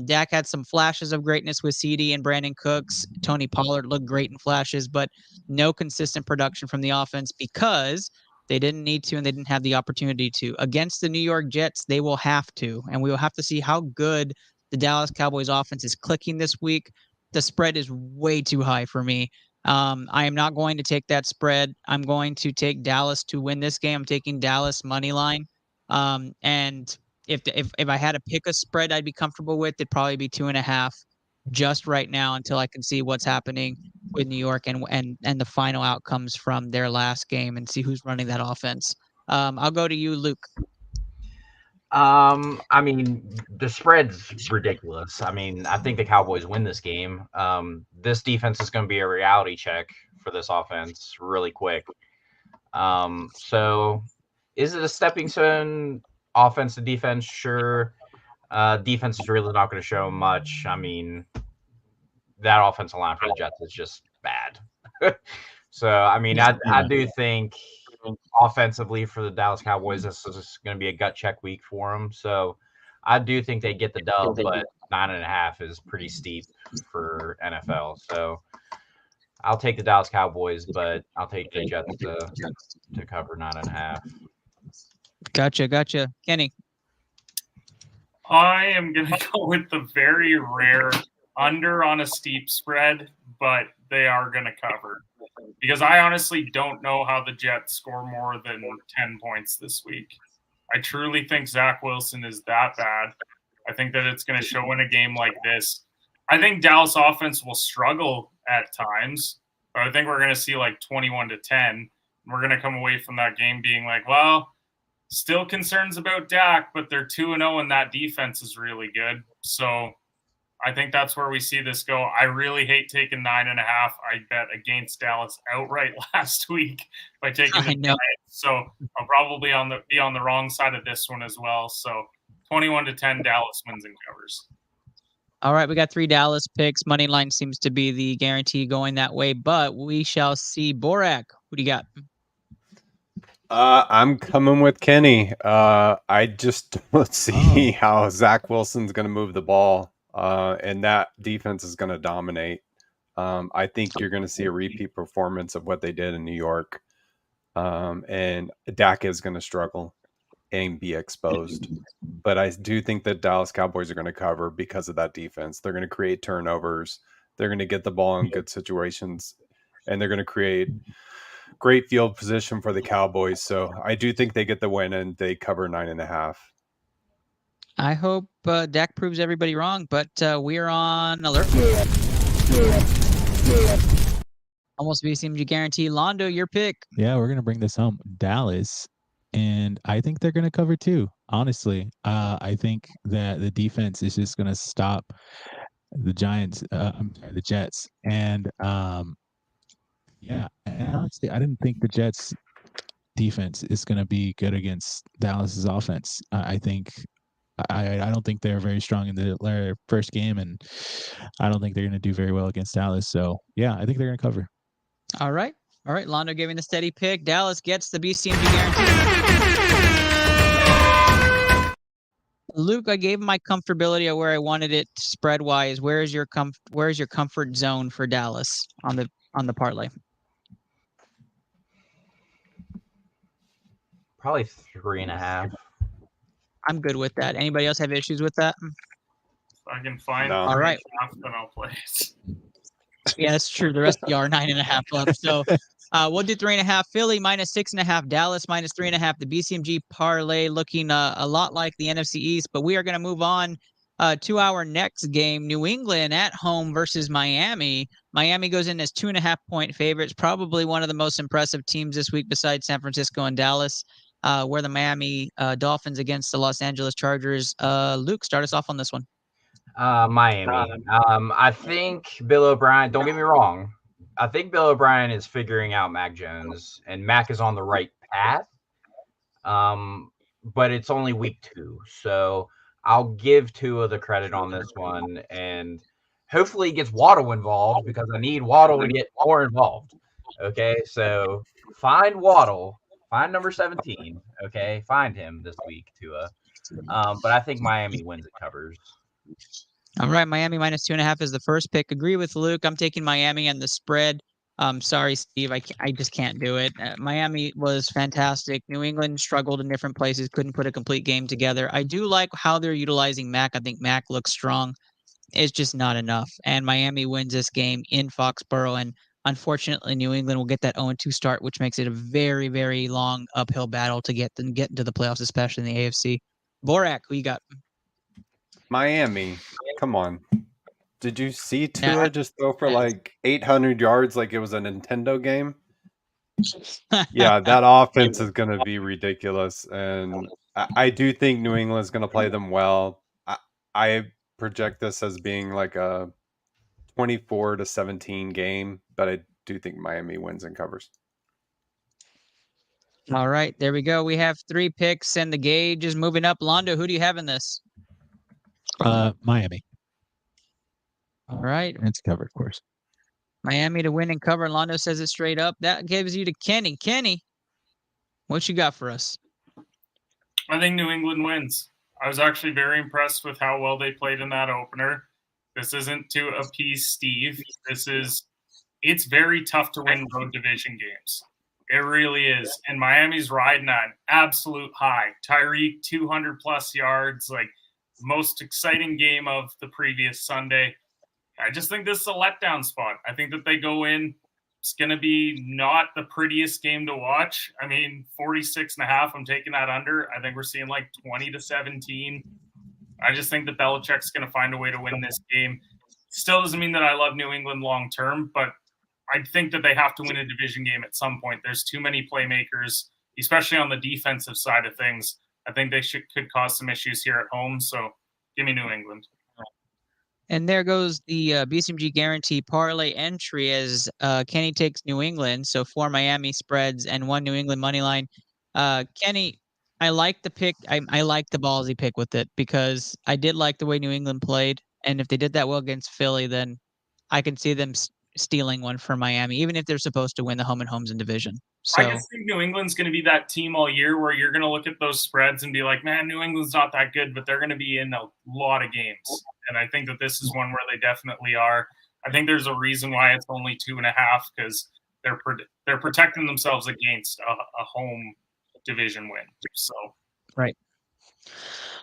Dak had some flashes of greatness with CD and Brandon Cooks. Tony Pollard looked great in flashes, but no consistent production from the offense because they didn't need to and they didn't have the opportunity to. Against the New York Jets, they will have to, and we will have to see how good the Dallas Cowboys offense is clicking this week. The spread is way too high for me. I am not going to take that spread. I'm going to take Dallas to win this game. I'm taking Dallas money line. And if I had to pick a spread I'd be comfortable with, it'd probably be 2.5 just right now until I can see what's happening with New York and the final outcomes from their last game and see who's running that offense. I'll go to you, Luke. I mean, the spread's ridiculous. I mean, I think the Cowboys win this game. This defense is going to be a reality check for this offense really quick. So is it a stepping stone offense to defense? Sure. Defense is really not going to show much. I mean, that offensive line for the Jets is just bad. So, I mean, I do think offensively for the Dallas Cowboys, this is going to be a gut check week for them. So I do think they get the dub, but 9.5 is pretty steep for NFL. So I'll take the Dallas Cowboys, but I'll take the Jets to cover 9.5. Gotcha. Kenny. I am going to go with the very rare under on a steep spread, but they are going to cover. Because I honestly don't know how the Jets score more than 10 points this week. I truly think Zach Wilson is that bad. I think that it's going to show in a game like this. I think Dallas offense will struggle at times, but I think we're going to see like 21-10. We're going to come away from that game being like, well, still concerns about Dak, but they're 2-0 and that defense is really good. So I think that's where we see this go. I really hate taking 9.5. I bet against Dallas outright last week by taking the Giants. So I'll probably be on the wrong side of this one as well. So 21-10, Dallas wins and covers. All right, we got 3 Dallas picks. Money line seems to be the guarantee going that way, but we shall see. Borak, what do you got? I'm coming with Kenny. I just don't see how Zach Wilson's going to move the ball. And that defense is going to dominate. I think you're going to see a repeat performance of what they did in New York. And Dak is going to struggle and be exposed. But I do think that Dallas Cowboys are going to cover because of that defense. They're going to create turnovers. They're going to get the ball in good situations, and they're going to create great field position for the Cowboys. So I do think they get the win and they cover 9.5. I hope Dak proves everybody wrong, but we're on alert. Almost BCMG guarantee. Londo, your pick. Yeah, we're going to bring this home. Dallas. And I think they're going to cover too. Honestly, I think that the defense is just going to stop the Giants, the Jets. And yeah, and honestly, I didn't think the Jets defense is going to be good against Dallas's offense. I don't think they're very strong in their first game, and I don't think they're going to do very well against Dallas. So yeah, I think they're going to cover. All right. Londo giving the steady pick. Dallas gets the BCMG guarantee. Luke, I gave my comfortability of where I wanted it spread wise. Where's your comfort zone for Dallas on the parlay? Probably 3.5. I'm good with that. Anybody else have issues with that? If I can find All right. then I'll play it. Yeah, that's true. The rest of you are 9.5 left. So we'll do 3.5. Philly minus 6.5. Dallas minus 3.5. The BCMG parlay looking a lot like the NFC East, but we are going to move on to our next game. New England at home versus Miami. Miami goes in as 2.5-point favorites. Probably one of the most impressive teams this week besides San Francisco and Dallas. Where the Miami Dolphins against the Los Angeles Chargers. Luke, start us off on this one. Miami. I think Bill O'Brien, don't get me wrong, I think Bill O'Brien is figuring out Mac Jones, and Mac is on the right path. But it's only week 2, so I'll give Tua the credit on this one, and hopefully he gets Waddle involved because I need Waddle to get more involved. Okay, so find Waddle. Find number 17, okay? Find him this week, Tua. But I think Miami wins it covers. All right, Miami minus 2.5 is the first pick. Agree with Luke. I'm taking Miami and the spread. Sorry, Steve. I just can't do it. Miami was fantastic. New England struggled in different places, couldn't put a complete game together. I do like how they're utilizing Mac. I think Mac looks strong. It's just not enough. And Miami wins this game in Foxborough, and unfortunately, New England will get that 0-2 start, which makes it a very, very long uphill battle to get into the playoffs, especially in the AFC. Borak, who you got? Miami. Come on. Did you see Tua just throw for like 800 yards like it was a Nintendo game? Yeah, that offense is going to be ridiculous. And I do think New England is going to play them well. I project this as being like a 24-17 game, but I do think Miami wins and covers. All right, there we go. We have 3 picks, and the gauge is moving up. Londo, who do you have in this? Miami. All right. It's covered, of course. Miami to win and cover. Londo says it straight up. That gives you to Kenny. Kenny, what you got for us? I think New England wins. I was actually very impressed with how well they played in that opener. This isn't to appease Steve. It's very tough to win road division games. It really is. And Miami's riding an absolute high. Tyreek, 200-plus yards, like most exciting game of the previous Sunday. I just think this is a letdown spot. I think that they go in. It's going to be not the prettiest game to watch. I mean, 46.5, I'm taking that under. I think we're seeing like 20-17. I just think that Belichick's going to find a way to win this game. Still doesn't mean that I love New England long term, but I think that they have to win a division game at some point. There's too many playmakers, especially on the defensive side of things. I think they could cause some issues here at home. So give me New England. And there goes the BCMG guarantee parlay entry as Kenny takes New England. So 4 Miami spreads and 1 New England money line. Kenny, I like the pick. I like the ballsy pick with it because I did like the way New England played. And if they did that well against Philly, then I can see them stealing one for Miami, even if they're supposed to win the home and homes in division. So I just think New England's going to be that team all year where you're going to look at those spreads and be like, man, New England's not that good, but they're going to be in a lot of games. And I think that this is one where they definitely are. I think there's a reason why it's only 2.5 because they're protecting themselves against a home division win. So right.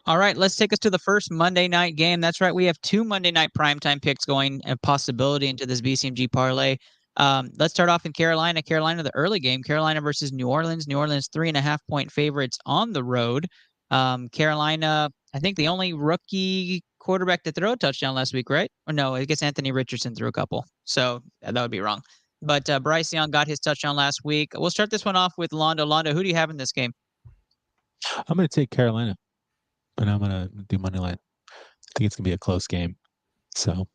All right, let's take us to the first Monday night game. That's right, we have 2 Monday night primetime picks going, a possibility into this BCMG parlay. Let's start off in Carolina. Carolina, the early game. Carolina versus New Orleans. New Orleans 3.5-point favorites on the road. Carolina, I think the only rookie quarterback to throw a touchdown last week, right? Or no, I guess Anthony Richardson threw a couple. So that would be wrong. But Bryce Young got his touchdown last week. We'll start this one off with Londo. Londo, who do you have in this game? I'm going to take Carolina, but I'm going to do money line. I think it's going to be a close game. So,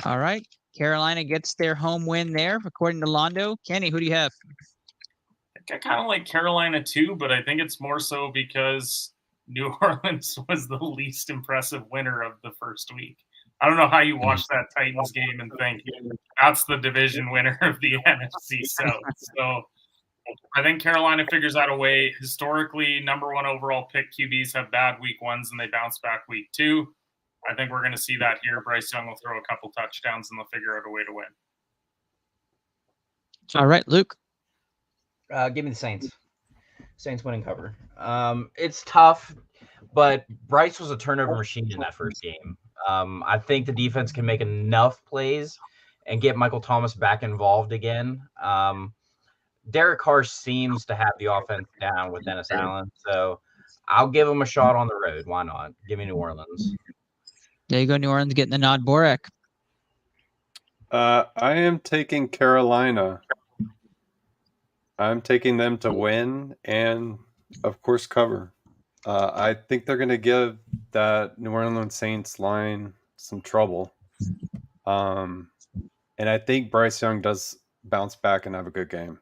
all right. Carolina gets their home win there, according to Londo. Kenny, who do you have? I kind of like Carolina too, but I think it's more so because New Orleans was the least impressive winner of the first week. I don't know how you watch that Titans game and think that's the division winner of the NFC South. So I think Carolina figures out a way. Historically, number 1 overall pick QBs have bad week 1s and they bounce back week 2. I think we're going to see that here. Bryce Young will throw a couple touchdowns and they'll figure out a way to win. All right, Luke. Give me the Saints. Saints winning cover. It's tough, but Bryce was a turnover machine in that first game. I think the defense can make enough plays and get Michael Thomas back involved again. Derek Carr seems to have the offense down with Dennis Allen, so I'll give him a shot on the road. Why not? Give me New Orleans. There you go, New Orleans getting the nod. Borek. I am taking Carolina. I'm taking them to win and, of course, cover. I think they're going to give that New Orleans Saints line some trouble. And I think Bryce Young does bounce back and have a good game.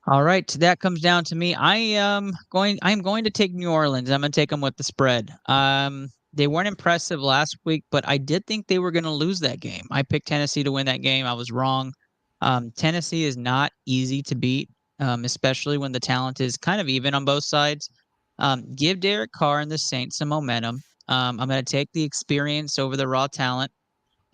All right, that comes down to me. I'm going to take New Orleans. I'm going to take them with the spread. They weren't impressive last week, but I did think they were going to lose that game. I picked Tennessee to win that game. I was wrong. Tennessee is not easy to beat, especially when the talent is kind of even on both sides. Give Derek Carr and the Saints some momentum. I'm going to take the experience over the raw talent.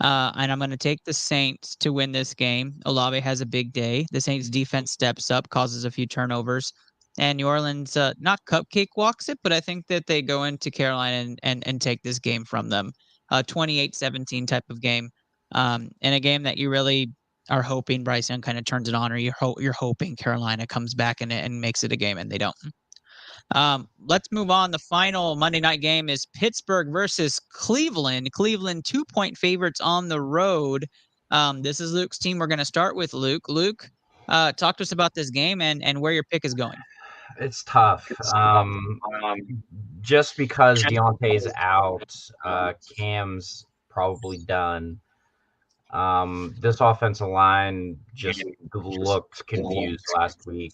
And I'm going to take the Saints to win this game. Olave has a big day. The Saints defense steps up, causes a few turnovers. And New Orleans not cupcake walks it, but I think that they go into Carolina and take this game from them. 28-17 type of game. And a game that you really are hoping Bryce Young kind of turns it on, or you're hoping Carolina comes back in it and makes it a game, and they don't. Let's move on. The final Monday night game is Pittsburgh versus Cleveland. Cleveland 2-point favorites on the road. This is Luke's team. We're going to start with Luke. Luke, talk to us about this game and where your pick is going. It's tough. Just because Deontay's out, Cam's probably done. This offensive line just looked confused last week.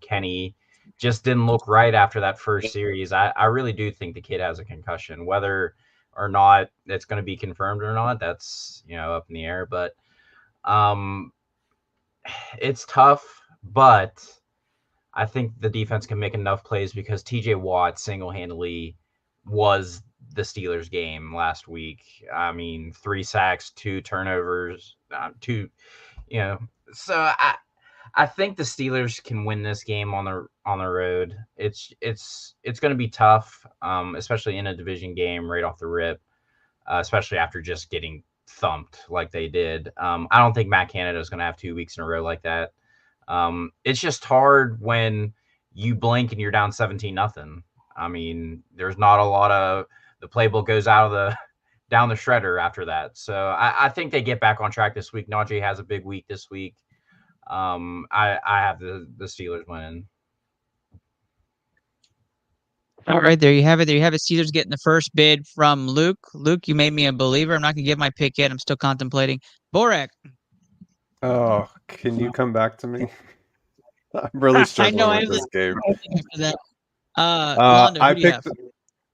Kenny just didn't look right after that first series. I really do think the kid has a concussion. Whether or not it's going to be confirmed or not, that's up in the air. But it's tough. But I think the defense can make enough plays because T.J. Watt single-handedly was the Steelers game last week. I mean, 3 sacks, 2 turnovers, So I think the Steelers can win this game on the road. It's going to be tough, especially in a division game right off the rip, especially after just getting thumped like they did. I don't think Matt Canada is going to have 2 weeks in a row like that. It's just hard when you blink and you're down 17-0. I mean, there's not a lot of the playbook goes out of down the shredder after that. So I think they get back on track this week. Najee has a big week this week. I have the Steelers winning. All right, there you have it. There you have it. Steelers getting the first bid from Luke. Luke, you made me a believer. I'm not going to give my pick yet. I'm still contemplating. Borek. Oh, can you come back to me? I'm really struggling with this game. Londo, I picked.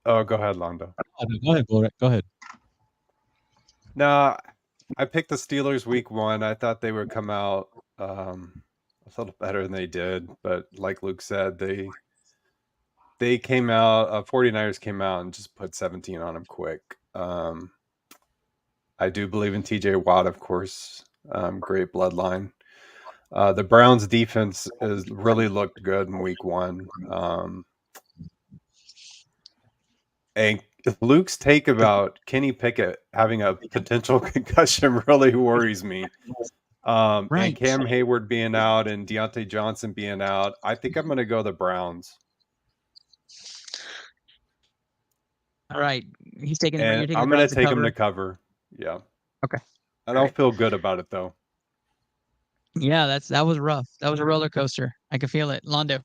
Oh, go ahead, Londo. Go ahead, Borek. Go ahead. No, I picked the Steelers week 1. I thought they would come out a little better than they did, but like Luke said, they came out. 49ers came out and just put 17 on them quick. I do believe in TJ Watt, of course. Great bloodline. The Browns defense has really looked good in week 1. And Luke's take about Kenny Pickett having a potential concussion really worries me. And Cam Hayward being out and Deontay Johnson being out, I think I'm going to go the Browns. All right, he's taking. And You're taking I'm the going Browns to take cover. him to cover. Yeah. Okay. I don't feel good about it though. Yeah, that was rough. That was a roller coaster. I can feel it. Londo.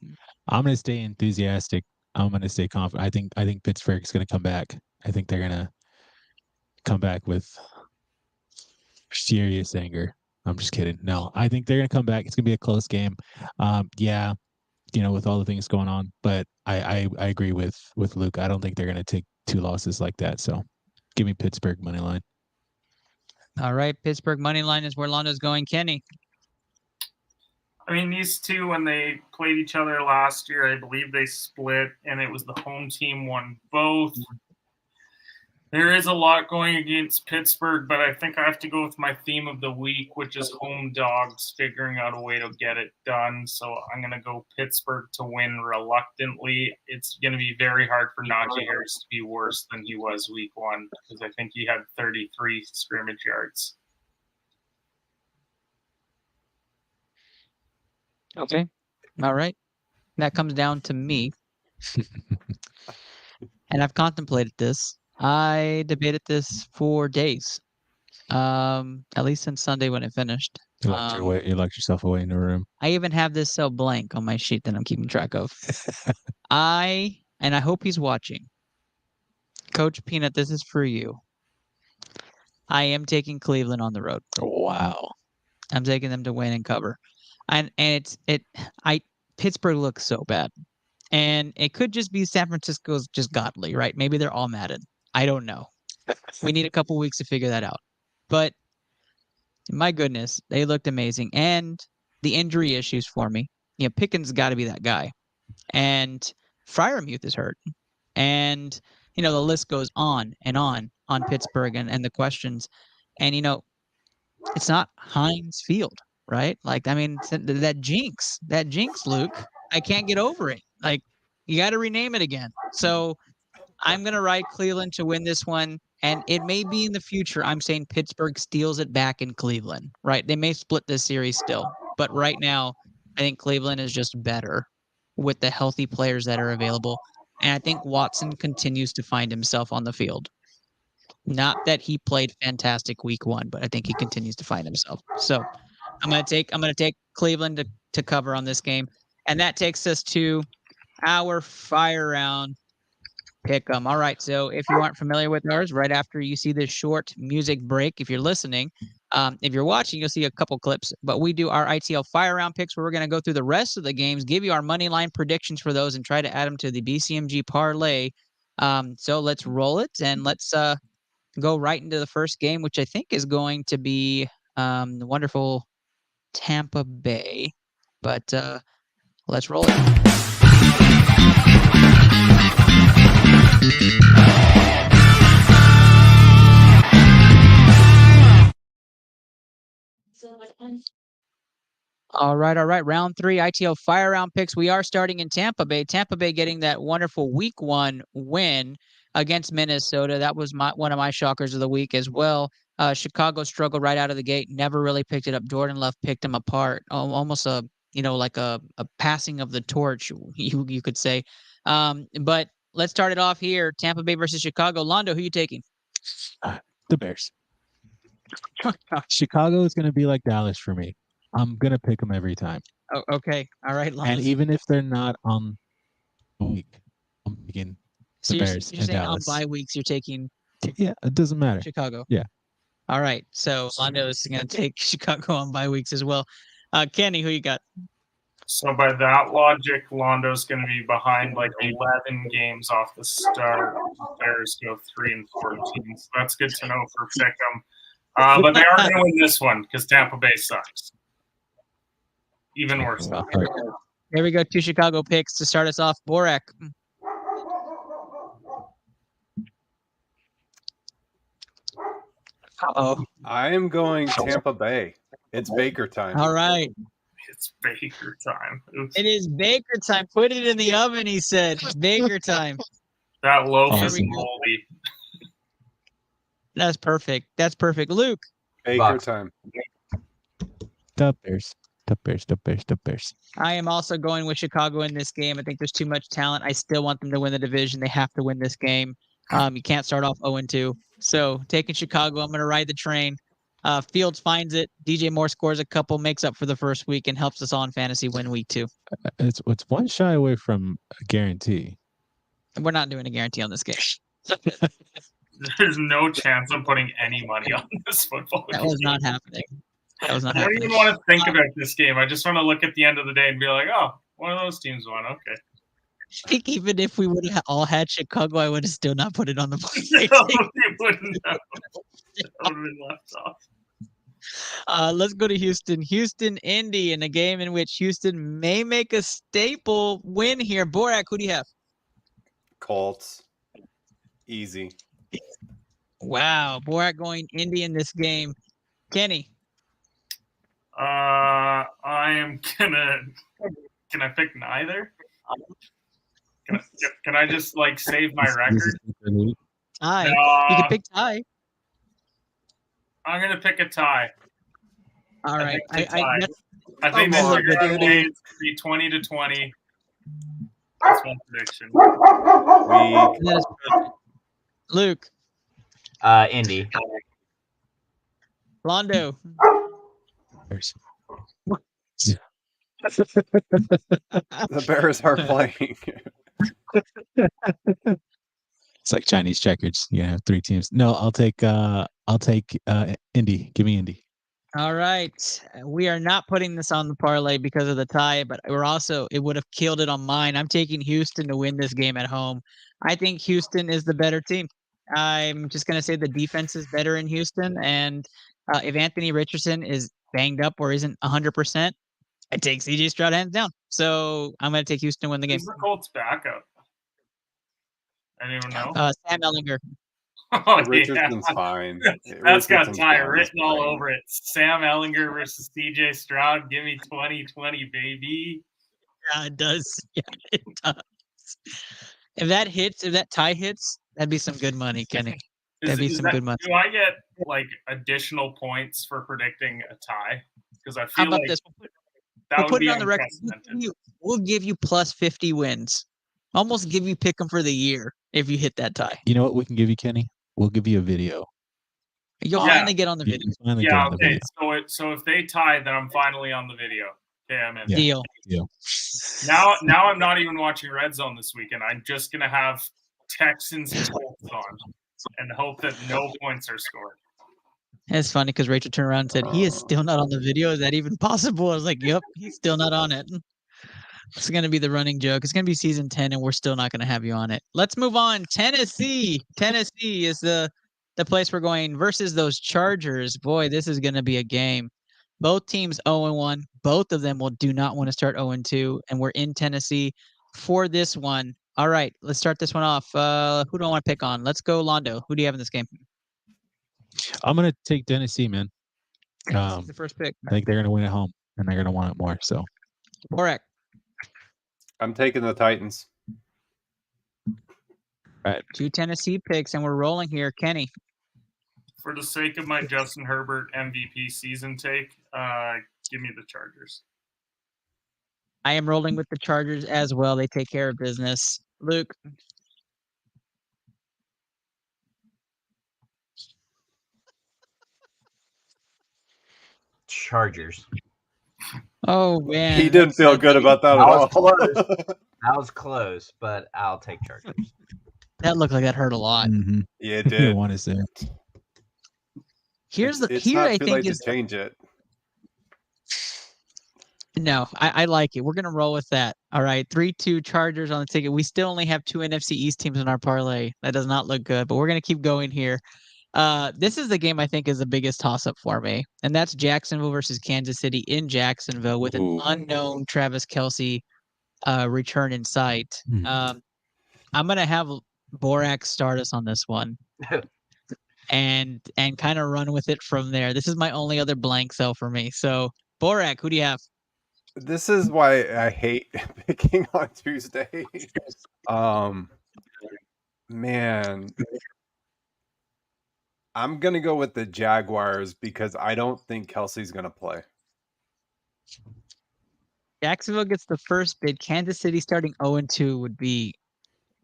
I'm going to stay enthusiastic. I'm going to stay confident. I think Pittsburgh's going to come back. I think they're going to come back with serious anger. I'm just kidding. No, I think they're going to come back. It's going to be a close game. Yeah, with all the things going on, but I agree with Luke. I don't think they're going to take 2 losses like that. So give me Pittsburgh money line. All right, Pittsburgh money line is where Londo's going. Kenny. I mean, these two, when they played each other last year, I believe they split, and it was the home team won both. There is a lot going against Pittsburgh, but I think I have to go with my theme of the week, which is home dogs figuring out a way to get it done. So I'm going to go Pittsburgh to win reluctantly. It's going to be very hard for Najee Harris to be worse than he was week 1 because I think he had 33 scrimmage yards. Okay. All right. That comes down to me. And I've contemplated this. I debated this for days. At least since Sunday when it finished. You locked yourself away in the room. I even have this cell blank on my sheet that I'm keeping track of. I hope he's watching. Coach Peanut, this is for you. I am taking Cleveland on the road. Wow. I'm taking them to win and cover. And Pittsburgh looks so bad. And it could just be San Francisco's just godly, right? Maybe they're all Madden. I don't know. We need a couple weeks to figure that out. But my goodness, they looked amazing. And the injury issues for me. Pickens got to be that guy. And Freiermuth is hurt. And, the list goes on Pittsburgh and the questions. And, it's not Heinz Field, right? That jinx, Luke, I can't get over it. You got to rename it again. So I'm going to ride Cleveland to win this one. And it may be in the future, I'm saying Pittsburgh steals it back in Cleveland, right? They may split this series still. But right now, I think Cleveland is just better with the healthy players that are available. And I think Watson continues to find himself on the field. Not that he played fantastic week 1, but I think he continues to find himself. So I'm going to take Cleveland to cover on this game. And that takes us to our fire round pick 'em. All right. So if you aren't familiar with ours, right after you see this short music break, if you're listening, if you're watching, you'll see a couple clips. But we do our ITL fire round picks where we're going to go through the rest of the games, give you our money line predictions for those, and try to add them to the BCMG parlay. So let's roll it and let's go right into the first game, which I think is going to be the wonderful Tampa Bay. But let's roll it. All right. Round 3, ITL fire round picks. We are starting in Tampa Bay. Tampa Bay getting that wonderful week 1 win against Minnesota. That was one of my shockers of the week as well. Chicago struggled right out of the gate. Never really picked it up. Jordan Love picked them apart. Almost a passing of the torch, you could say. But let's start it off here. Tampa Bay versus Chicago. Londo, who you taking? The Bears. Chicago is going to be like Dallas for me. I'm going to pick them every time. Oh, okay. All right. Londo. And even if they're not on the week, I'm picking the Bears you're and saying Dallas. On bye weeks, you're taking Yeah, it doesn't matter. Chicago. Yeah. All right. So Londo is going to take Chicago on bye weeks as well. Kenny, who you got? So by that logic, Londo's going to be behind 11 games off the start. Bears go 3-14. So that's good to know for Pick'em. But they are going to win this one because Tampa Bay sucks. Even worse. There we go. 2 Chicago picks to start us off. Borak. Uh-oh. I am going Tampa Bay. It's Baker time. All right. It's Baker time. Oops. It is Baker time. Put it in the oven, he said. It's Baker time. That loaf There is we go. moldy. That's perfect. That's perfect. Luke. Baker Bucks. time. The Bears. The Bears. The Bears. The Bears. I am also going with Chicago in this game. I think there's too much talent. I still want them to win the division. They have to win this game. You can't start off 0-2. So taking Chicago, I'm going to ride the train. Fields finds it. DJ Moore scores a couple, makes up for the first week, and helps us all in fantasy win week 2. It's one shy away from a guarantee. We're not doing a guarantee on this game. There's no chance I'm putting any money on this football game. That was not happening. That was not I don't happening. even want to think about this game. I just want to look at the end of the day and be like, oh, one of those teams won. Okay. I think even if we would have all had Chicago, I would have still not put it on the play. No, you wouldn't have. That would have been left off. Let's go to Houston. Houston, Indy, in a game in which Houston may make a staple win here. Borak, who do you have? Colts. Easy. Wow. Borak going Indy in this game. Kenny. I am gonna. Can I pick neither? Can I just like save my record? Tie. No. You can pick tie. I'm gonna pick a tie. All right. I think this is a good game. It's gonna be 20-20. That's my prediction. That is perfect. Luke. Indy. Londo. The Bears are playing. It's like Chinese checkers. You have 3 teams. No, I'll take Indy. Give me Indy. All right. We are not putting this on the parlay because of the tie, but it would have killed it on mine. I'm taking Houston to win this game at home. I think Houston is the better team. I'm just going to say the defense is better in Houston. And if Anthony Richardson is banged up or isn't 100%, I take CJ Stroud hands down. So I'm going to take Houston to win the game. Who's the Colts backup? Anyone know? Sam Ellinger. Oh, Richardson's fine. That's got Richardson's tie fine. written all over it. Sam Ellinger versus CJ Stroud. Give me 20-20, baby. Yeah, it does. Yeah, it does. If that tie hits, that'd be some good money, Kenny. That'd be some good money. Do I get like additional points for predicting a tie? Because I How feel about like this? that We'll would put be it on the record. unprecedented. We'll give you plus 50 wins. Almost give you pick them for the year if you hit that tie. You know what we can give you, Kenny? We'll give you a video. You'll finally get on the video. Yeah, okay. So if they tie, then I'm finally on the video. Okay, I'm in. Deal. Now I'm not even watching Red Zone this weekend. I'm just gonna have Texans Colts on and hope that no points are scored. It's funny because Rachel turned around and said, he is still not on the video. Is that even possible? I was like, yep, he's still not on it. It's going to be the running joke. It's going to be season 10, and we're still not going to have you on it. Let's move on. Tennessee. Tennessee is the place we're going versus those Chargers. Boy, this is going to be a game. Both teams 0-1. Both of them do not want to start 0-2, and we're in Tennessee for this one. All right, let's start this one off. Who do I want to pick on? Let's go, Londo. Who do you have in this game? I'm going to take Tennessee, man. The first pick. I think they're going to win at home, and they're going to want it more. So, Borak. I'm taking the Titans. Right. 2 Tennessee picks, and we're rolling here. Kenny. For the sake of my Justin Herbert MVP season take, give me the Chargers. I am rolling with the Chargers as well. They take care of business. Luke. Chargers. Oh, man. He didn't feel good about that at all. That was close, but I'll take Chargers. That looked like that hurt a lot. Mm-hmm. Yeah, it did. One is there. Here's it's here not I too think late is to change it. No, I like it. We're gonna roll with that. All right, 3-2 Chargers on the ticket. We still only have 2 NFC East teams in our parlay. That does not look good, but we're gonna keep going here. This is the game I think is the biggest toss-up for me, and that's Jacksonville versus Kansas City in Jacksonville with an unknown Travis Kelce return in sight. I'm gonna have Borak start us on this one. and kind of run with it from there. This is my only other blank cell for me. So, Borak, who do you have? This is why I hate picking on Tuesday. Man, I'm gonna go with the Jaguars because I don't think Kelsey's gonna play. Jacksonville gets the first bid. Kansas City starting 0-2 would be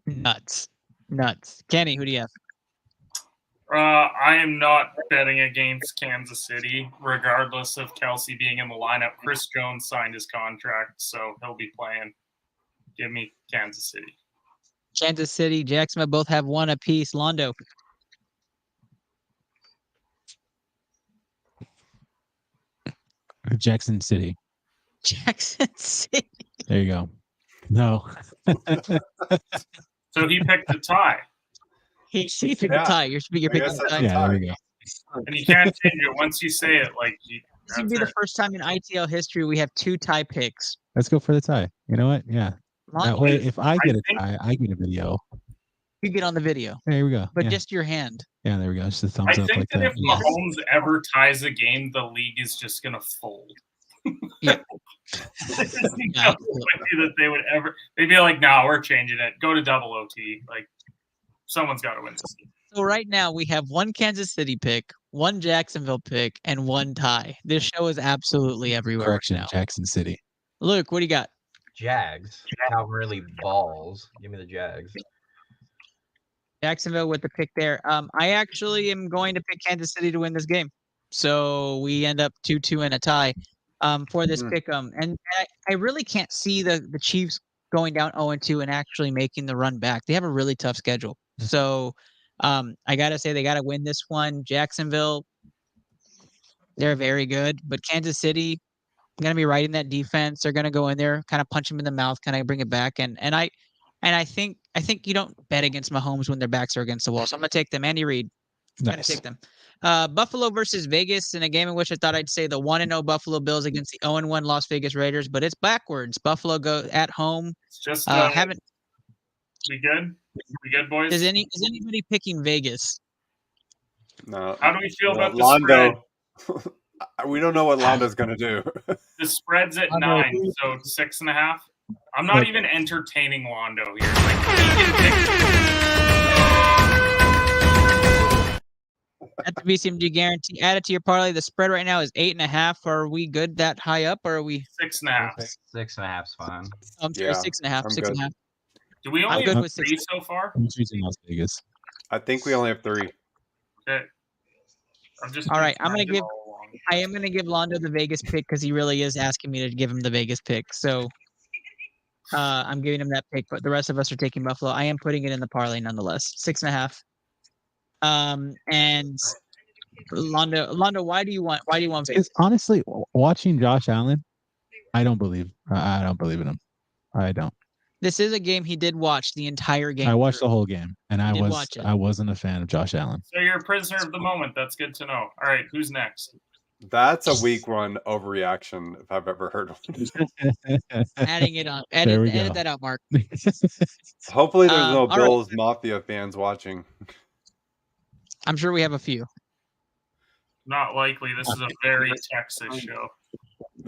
nuts. Nuts. Kenny, who do you have? I am not betting against Kansas City, regardless of Kelsey being in the lineup. Chris Jones signed his contract, so he'll be playing. Give me Kansas City. Kansas City, Jacksonville both have one apiece. Londo. Jackson City. Jackson City. There you go. No. So he picked the tie. He picked the tie. You're picking the tie. Yeah, there we go. And you can't change it once you say it. Like this would be the first time in ITL history we have two tie picks. Let's go for the tie. You know what? Yeah. That way, if I get a tie, I get a video. You get on the video. There we go. But just your hand. Yeah, there we go. Just a thumbs I up think like that that. if Mahomes ever ties a game, the league is just gonna fold. Yeah. There's no way that they would ever. They'd be like, "No, we're changing it. Go to double OT." Like, someone's got to win this game. So right now we have one Kansas City pick, one Jacksonville pick, and one tie. This show is absolutely everywhere. Correction, right now. Jackson City. Luke, what do you got? Jags. Calvin really balls. Give me the Jags. Jacksonville with the pick there. I actually am going to pick Kansas City to win this game. So we end up 2-2 and a tie for this pick. And I really can't see the Chiefs going down 0-2 and actually making the run back. They have a really tough schedule. So I got to say they got to win this one. Jacksonville, they're very good. But Kansas City, going to be right in that defense. They're going to go in there, kind of punch them in the mouth, kind of bring it back. And I think you don't bet against Mahomes when their backs are against the wall. So I'm going to take them. Andy Reid. I'm going to take them. Buffalo versus Vegas in a game in which I thought I'd say the 1-0 Buffalo Bills against the 0-1 Las Vegas Raiders, but it's backwards. Buffalo go at home. It's just haven't. We good? We good, boys? Is anybody picking Vegas? No. How do we feel about the Londo? spread? We don't know what Londo's going to do. The spread's at 9, so it's 6.5. I'm not even entertaining Londo here. Like, he can At the BCMG guarantee, add it to your parlay. The spread right now is 8.5. Are we good that high up, or are we 6.5? 6.5's fine. I'm sorry, 6.5. 6.5. Do we only have 3 so far? I'm choosing Las Vegas. I think we only have 3. Okay. I'm just all right. I am gonna give Londo the Vegas pick because he really is asking me to give him the Vegas pick. So I'm giving him that pick, but the rest of us are taking Buffalo. I am putting it in the parlay nonetheless. 6.5. And Londo, why do you want Vegas? It's honestly watching Josh Allen. I don't believe in him. I don't. This is a game he did watch the entire game. I watched the whole game, and I wasn't a fan of Josh Allen. So you're a prisoner of the moment. That's good to know. All right, who's next? That's a week 1 overreaction if I've ever heard one. Adding it on. Edit that out, Mark. Hopefully there's no all Bills Mafia fans watching. I'm sure we have a few. Not likely. This is a very Texas show.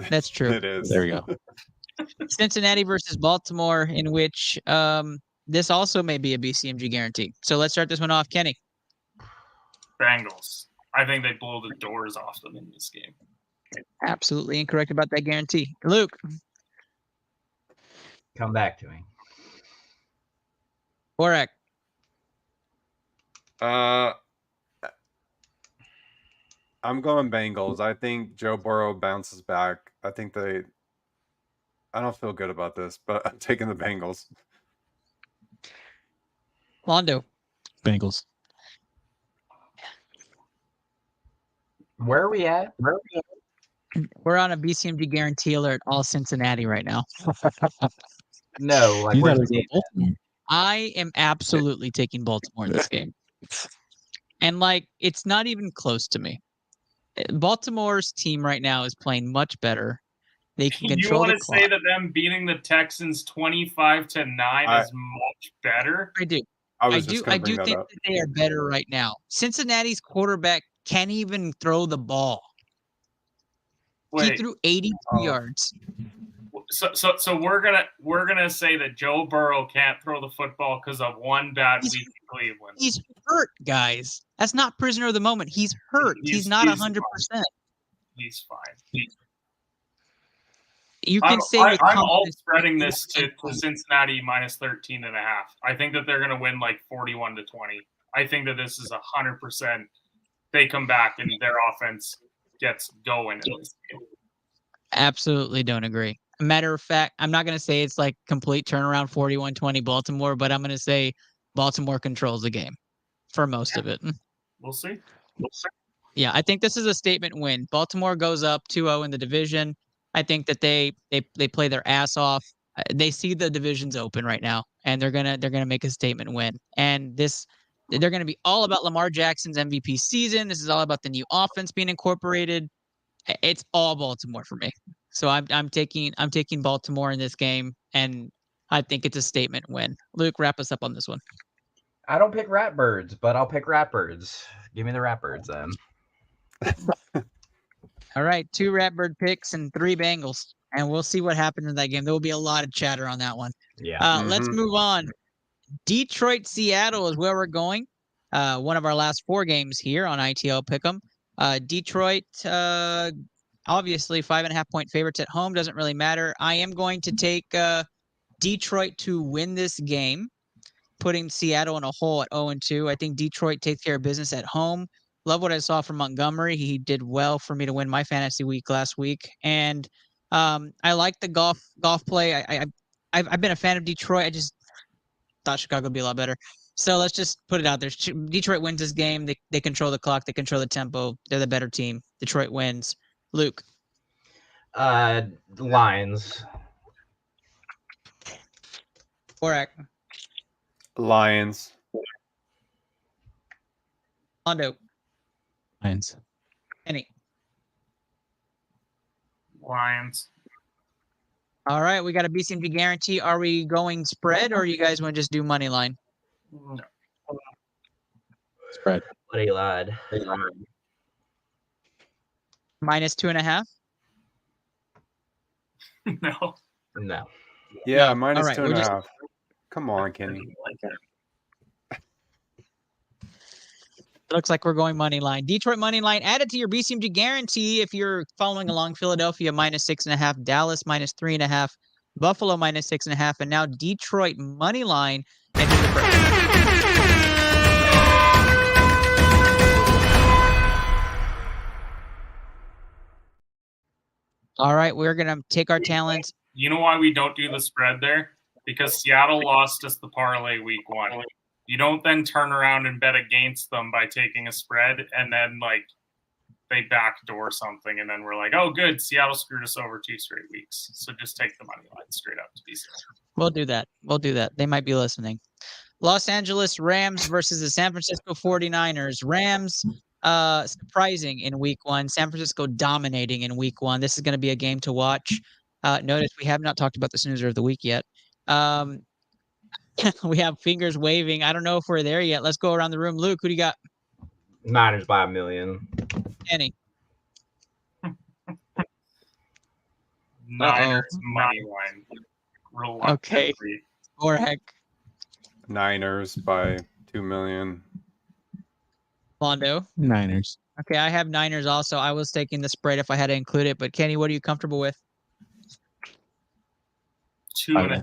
That's true. It is. There we go. Cincinnati versus Baltimore, in which this also may be a BCMG guarantee. So let's start this one off. Kenny. Bengals. I think they blow the doors off them in this game. Absolutely incorrect about that guarantee. Luke. Come back to me. Borak. I'm going Bengals. I think Joe Burrow bounces back. I don't feel good about this, but I'm taking the Bengals. Londo. Bengals. Where are we at? We're on a BCMG guarantee alert, all Cincinnati right now. No, like where's the game? I am absolutely taking Baltimore in this game. And it's not even close to me. Baltimore's team right now is playing much better. They can control the clock. You want to say that them beating the Texans 25-9 is much better? I do. I I was just going to bring do that think up. that they are better right now. Cincinnati's quarterback can't even throw the ball. He Wait. threw 82 yards. So we're gonna say that Joe Burrow can't throw the football because of one bad week in Cleveland. He's hurt, guys. That's not prisoner of the moment. He's hurt. He's not 100%. He's fine. You can say I'm all spreading this to Cincinnati minus 13.5. I think that they're gonna win like 41-20. I think that this is 100%. They come back and their offense gets going in this game. Absolutely don't agree. Matter of fact, I'm not going to say it's like complete turnaround 41-20 Baltimore, but I'm going to say Baltimore controls the game for most of it. We'll see. Yeah, I think this is a statement win. Baltimore goes up 2-0 in the division. I think that they play their ass off. They see the division's open right now, and they're gonna make a statement win. And they're gonna be all about Lamar Jackson's MVP season. This is all about the new offense being incorporated. It's all Baltimore for me. So I'm taking Baltimore in this game, and I think it's a statement win. Luke, wrap us up on this one. I don't pick Ratbirds, but I'll pick Ratbirds. Give me the Ratbirds then. All right, 2 Ratbird picks and 3 Bengals, and we'll see what happens in that game. There will be a lot of chatter on that one. Yeah. Let's move on. Detroit, Seattle is where we're going. One of our last 4 games here on ITL Pick'em. Detroit, obviously 5.5 point favorites at home. Doesn't really matter. I am going to take Detroit to win this game, putting Seattle in a hole at 0-2. I think Detroit takes care of business at home. Love what I saw from Montgomery. He did well for me to win my fantasy week last week. And I like the golf play. I've been a fan of Detroit. I just thought Chicago would be a lot better. So let's just put it out there. Detroit wins this game. They control the clock. They control the tempo. They're the better team. Detroit wins. Luke. Lions. Borak. Lions. Londo. Lions. Kenny. Lions. All right, we got a BCMG guarantee. Are we going spread, or you guys want to just do money line? No. Spread. Bloody lad. Minus 2.5. No. No. Yeah, No. minus All right, 2.5. Come on, Kenny. Looks like we're going money line. Detroit money line added to your BCMG guarantee if you're following along. Philadelphia minus 6.5, Dallas minus 3.5, Buffalo minus 6.5, and now Detroit money line enters the break. All right, we're gonna take our talents. You know why we don't do the spread there? Because Seattle lost us the parlay week 1. You don't then turn around and bet against them by taking a spread, and then like they backdoor something, and then we're like, oh, good, Seattle screwed us over 2 straight weeks. So just take the money line straight up to be safe. We'll do that. They might be listening. Los Angeles Rams versus the San Francisco 49ers. Rams surprising in week 1. San Francisco dominating in week 1. This is going to be a game to watch. Notice we have not talked about the snoozer of the week yet. We have fingers waving. I don't know if we're there yet. Let's go around the room. Luke, who do you got? Niners by 1 million. Kenny. Niners money line. Okay. Or heck. Niners by 2 million. Londo. Niners. Okay, I have Niners also. I was taking the spread if I had to include it, but Kenny, what are you comfortable with? 2.5.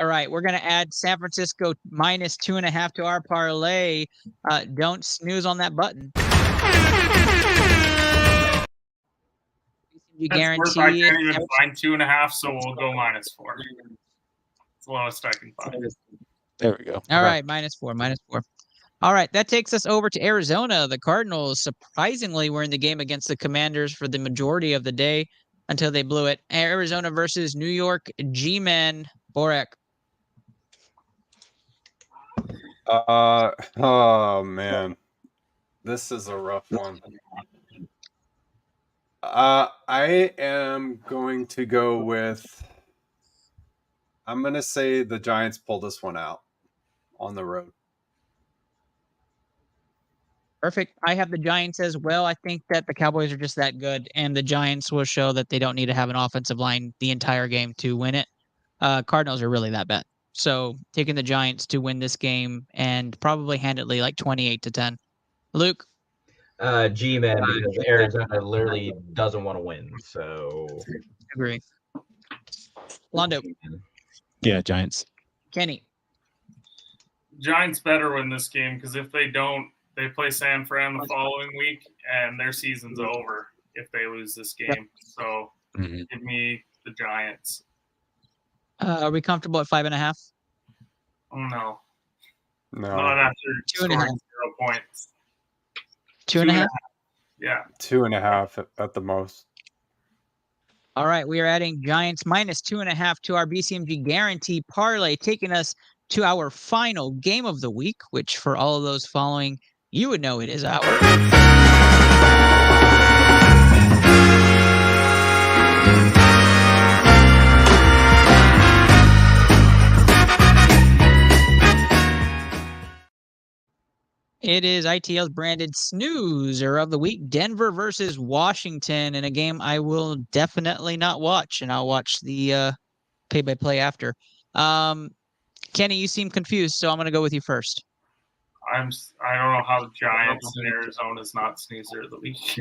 All right, we're going to add San Francisco minus 2.5 to our parlay. Don't snooze on that button. You guarantee I can't even find 2.5, so we'll go -4. It's the lowest I can find. There we go. All right, -4. All right, that takes us over to Arizona. The Cardinals, surprisingly, were in the game against the Commanders for the majority of the day until they blew it. Arizona versus New York G-Men. Borak. Oh man, this is a rough one. I am going to go with I'm going to say the Giants pull this one out on the road. Perfect. I have the Giants as well. I think that the Cowboys are just that good, and the Giants will show that they don't need to have an offensive line the entire game to win it. Cardinals are really that bad. So taking the Giants to win this game and probably handedly like 28-10. Luke? G-Man, because Arizona literally doesn't want to win. So agree. Londo? Yeah, Giants. Kenny? Giants better win this game because if they don't, they play San Fran the following week, and their season's over if they lose this game. So give me the Giants. Are we comfortable at 5.5? Oh, no. No. Not after 2.5. 0 points. 2.5? Yeah. 2.5 at the most. All right, we are adding Giants minus 2.5 to our BCMG guarantee parlay, taking us to our final game of the week, which for all of those following, you would know it is our... It is ITL's branded snoozer of the week, Denver versus Washington, in a game I will definitely not watch, and I'll watch the play-by-play after. Kenny, you seem confused, so I'm going to go with you first. I don't know how the Giants in Arizona is not snoozer of the week.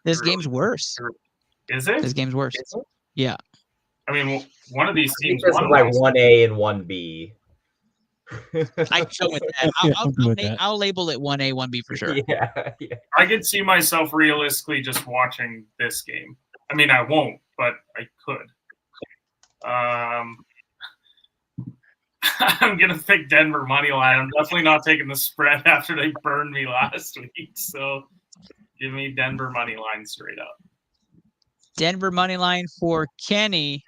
This game's worse. Is it? This game's worse. Yeah. I mean, one of these teams this is like 1A and 1B. I go with that. I'll label it 1A, 1B for sure. Yeah. I could see myself realistically just watching this game. I mean, I won't, but I could. I'm going to pick Denver money line. I'm definitely not taking the spread after they burned me last week. So give me Denver money line straight up. Denver money line for Kenny.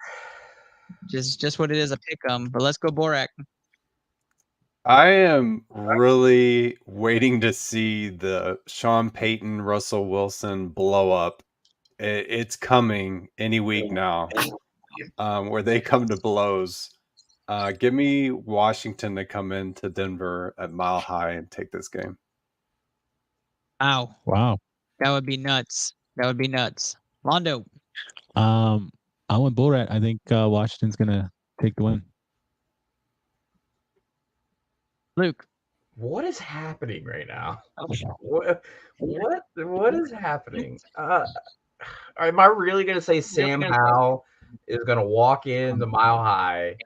Just what it is, a pick 'em. But let's go Borak. I am really waiting to see the Sean Payton, Russell Wilson blow up. It's coming any week now, where they come to blows. Give me Washington to come into Denver at Mile High and take this game. Wow. That would be nuts. Londo. I went Borat. I think Washington's gonna take the win. Luke. What is happening right now? What is happening? Am I really gonna say Sam Howell is gonna walk into Mile High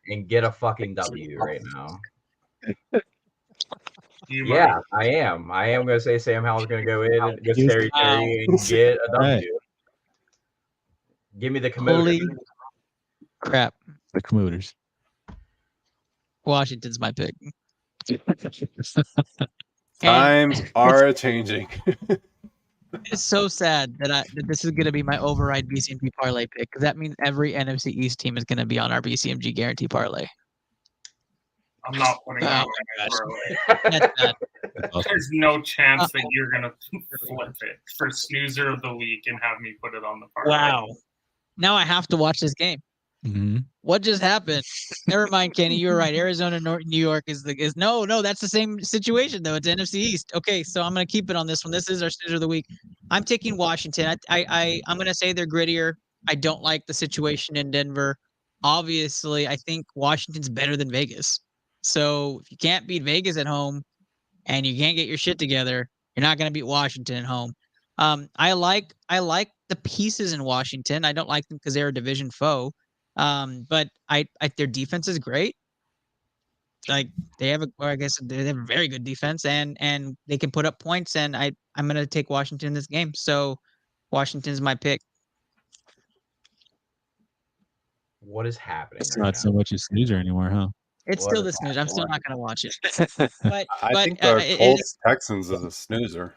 and get a fucking W right now? Yeah, I am. I am gonna say Sam Howell's gonna go in and get Terry and get a W. Give me the Commoders. Holy crap. The Commoders. Washington's my pick. Times are changing. It's so sad that this is going to be my override BCMG parlay pick, because that means every NFC East team is going to be on our BCMG guarantee parlay. I'm not putting on parlay. There's no chance that you're going to flip it for snoozer of the week and have me put it on the parlay. Wow. Now I have to watch this game. Mm-hmm. What just happened? Never mind, Kenny. You were right. Arizona, New York is no. That's the same situation though. It's NFC East. Okay, so I'm gonna keep it on this one. This is our snoozer of the week. I'm taking Washington. I'm gonna say they're grittier. I don't like the situation in Denver. Obviously, I think Washington's better than Vegas. So if you can't beat Vegas at home, and you can't get your shit together, you're not gonna beat Washington at home. I like the pieces in Washington. I don't like them because they're a division foe. But their defense is great. Like they have I guess they have a very good defense, and they can put up points. And I'm gonna take Washington in this game. So Washington's my pick. What is happening? It's not so much a snoozer anymore, huh? It's still the snoozer. I'm still not gonna watch it. But I think the Colts Texans is a snoozer.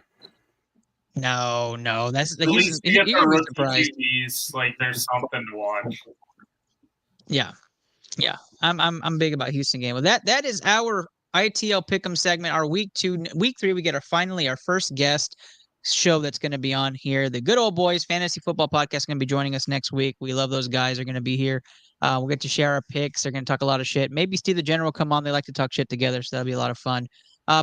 No, that's at least you get the rookie QBs, like there's something to watch. Yeah. I'm big about Houston game. Well, that is our ITL Pick'em segment. Our week 3, we get finally our first guest. show that's going to be on here. The Good Old Boys Fantasy Football Podcast is going to be joining us next week. We love those guys. They're going to be here. We'll get to share our picks. They're going to talk a lot of shit. Maybe Steve the General will come on. They like to talk shit together, so that'll be a lot of fun.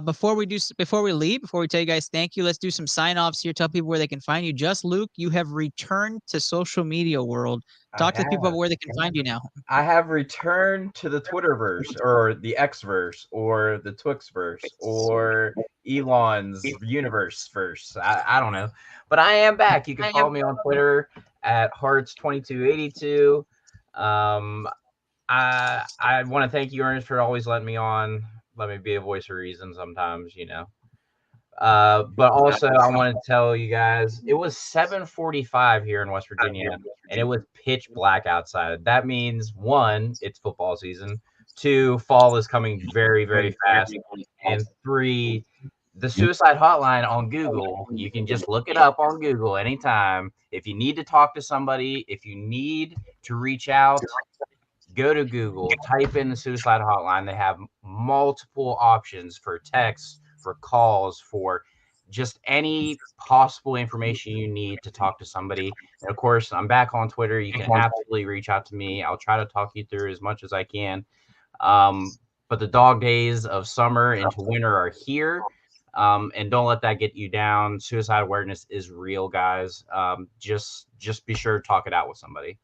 Before we tell you guys thank you, let's do some sign-offs here. Tell people where they can find you. Just Luke, you have returned to social media world. Talk to the people about where they can find you now. I have returned to the Twitterverse or the Xverse or the Twixverse or Elon's universe verse. I don't know. But I am back. You can follow me on Twitter at Hearts2282. I want to thank you, Ernest, for always letting me on. Let me be a voice of reason sometimes, But also, I want to tell you guys, it was 7:45 here in West Virginia, and it was pitch black outside. That means, 1, it's football season. 2, fall is coming very, very fast. And 3, the suicide hotline on Google. You can just look it up on Google anytime. If you need to talk to somebody, if you need to reach out, go to Google, type in the suicide hotline. They have multiple options for texts, for calls, for just any possible information you need to talk to somebody. And of course, I'm back on Twitter. You can absolutely reach out to me. I'll try to talk you through as much as I can. But the dog days of summer into winter are here. And don't let that get you down. Suicide awareness is real, guys. Just be sure to talk it out with somebody.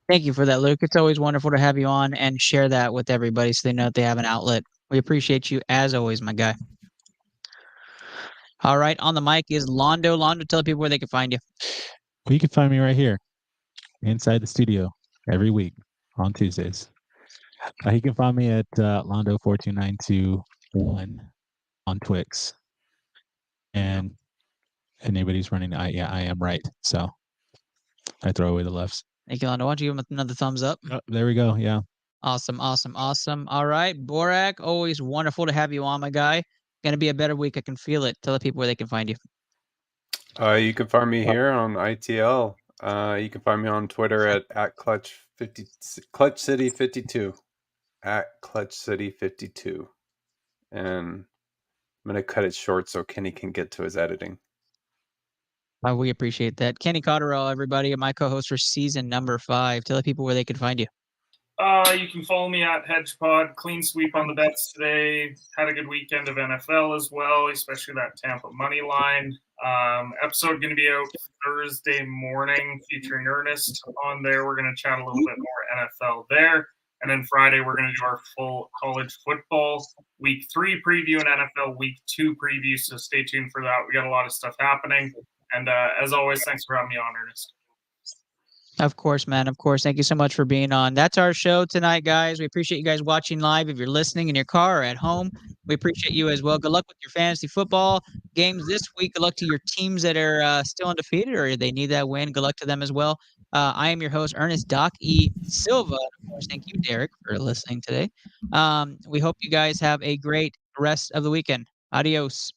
Thank you for that, Luke. It's always wonderful to have you on and share that with everybody so they know that they have an outlet. We appreciate you as always, my guy. All right, on the mic is Londo. Londo, tell people where they can find you. Well, you can find me right here inside the studio every week on Tuesdays. You can find me at Londo42921 on Twix. And anybody's running, I am right. So I throw away the lefts. Thank you, Londo. Why don't you give him another thumbs up? Oh, there we go. Yeah. Awesome. All right, Borak, always wonderful to have you on, my guy. Going to be a better week. I can feel it. Tell the people where they can find you. You can find me here on ITL. You can find me on Twitter at ClutchCity52. At ClutchCity52. And I'm going to cut it short so Kenny can get to his editing. We appreciate that. Kenny Cotterell, everybody, my co-host for season number 5. Tell the people where they can find you. You can follow me at HedgePod. Clean sweep on the bets today. Had a good weekend of NFL as well, especially that Tampa money line. Episode going to be out Thursday morning featuring Ernest on there. We're going to chat a little bit more NFL there. And then Friday, we're going to do our full college football week 3 preview and NFL week 2 preview. So stay tuned for that. We got a lot of stuff happening. And as always, thanks for having me on, Ernest. Of course, man. Of course. Thank you so much for being on. That's our show tonight, guys. We appreciate you guys watching live. If you're listening in your car or at home, we appreciate you as well. Good luck with your fantasy football games this week. Good luck to your teams that are still undefeated or they need that win. Good luck to them as well. I am your host, Ernest Doc E. Silva. Of course, thank you, Derek, for listening today. We hope you guys have a great rest of the weekend. Adios.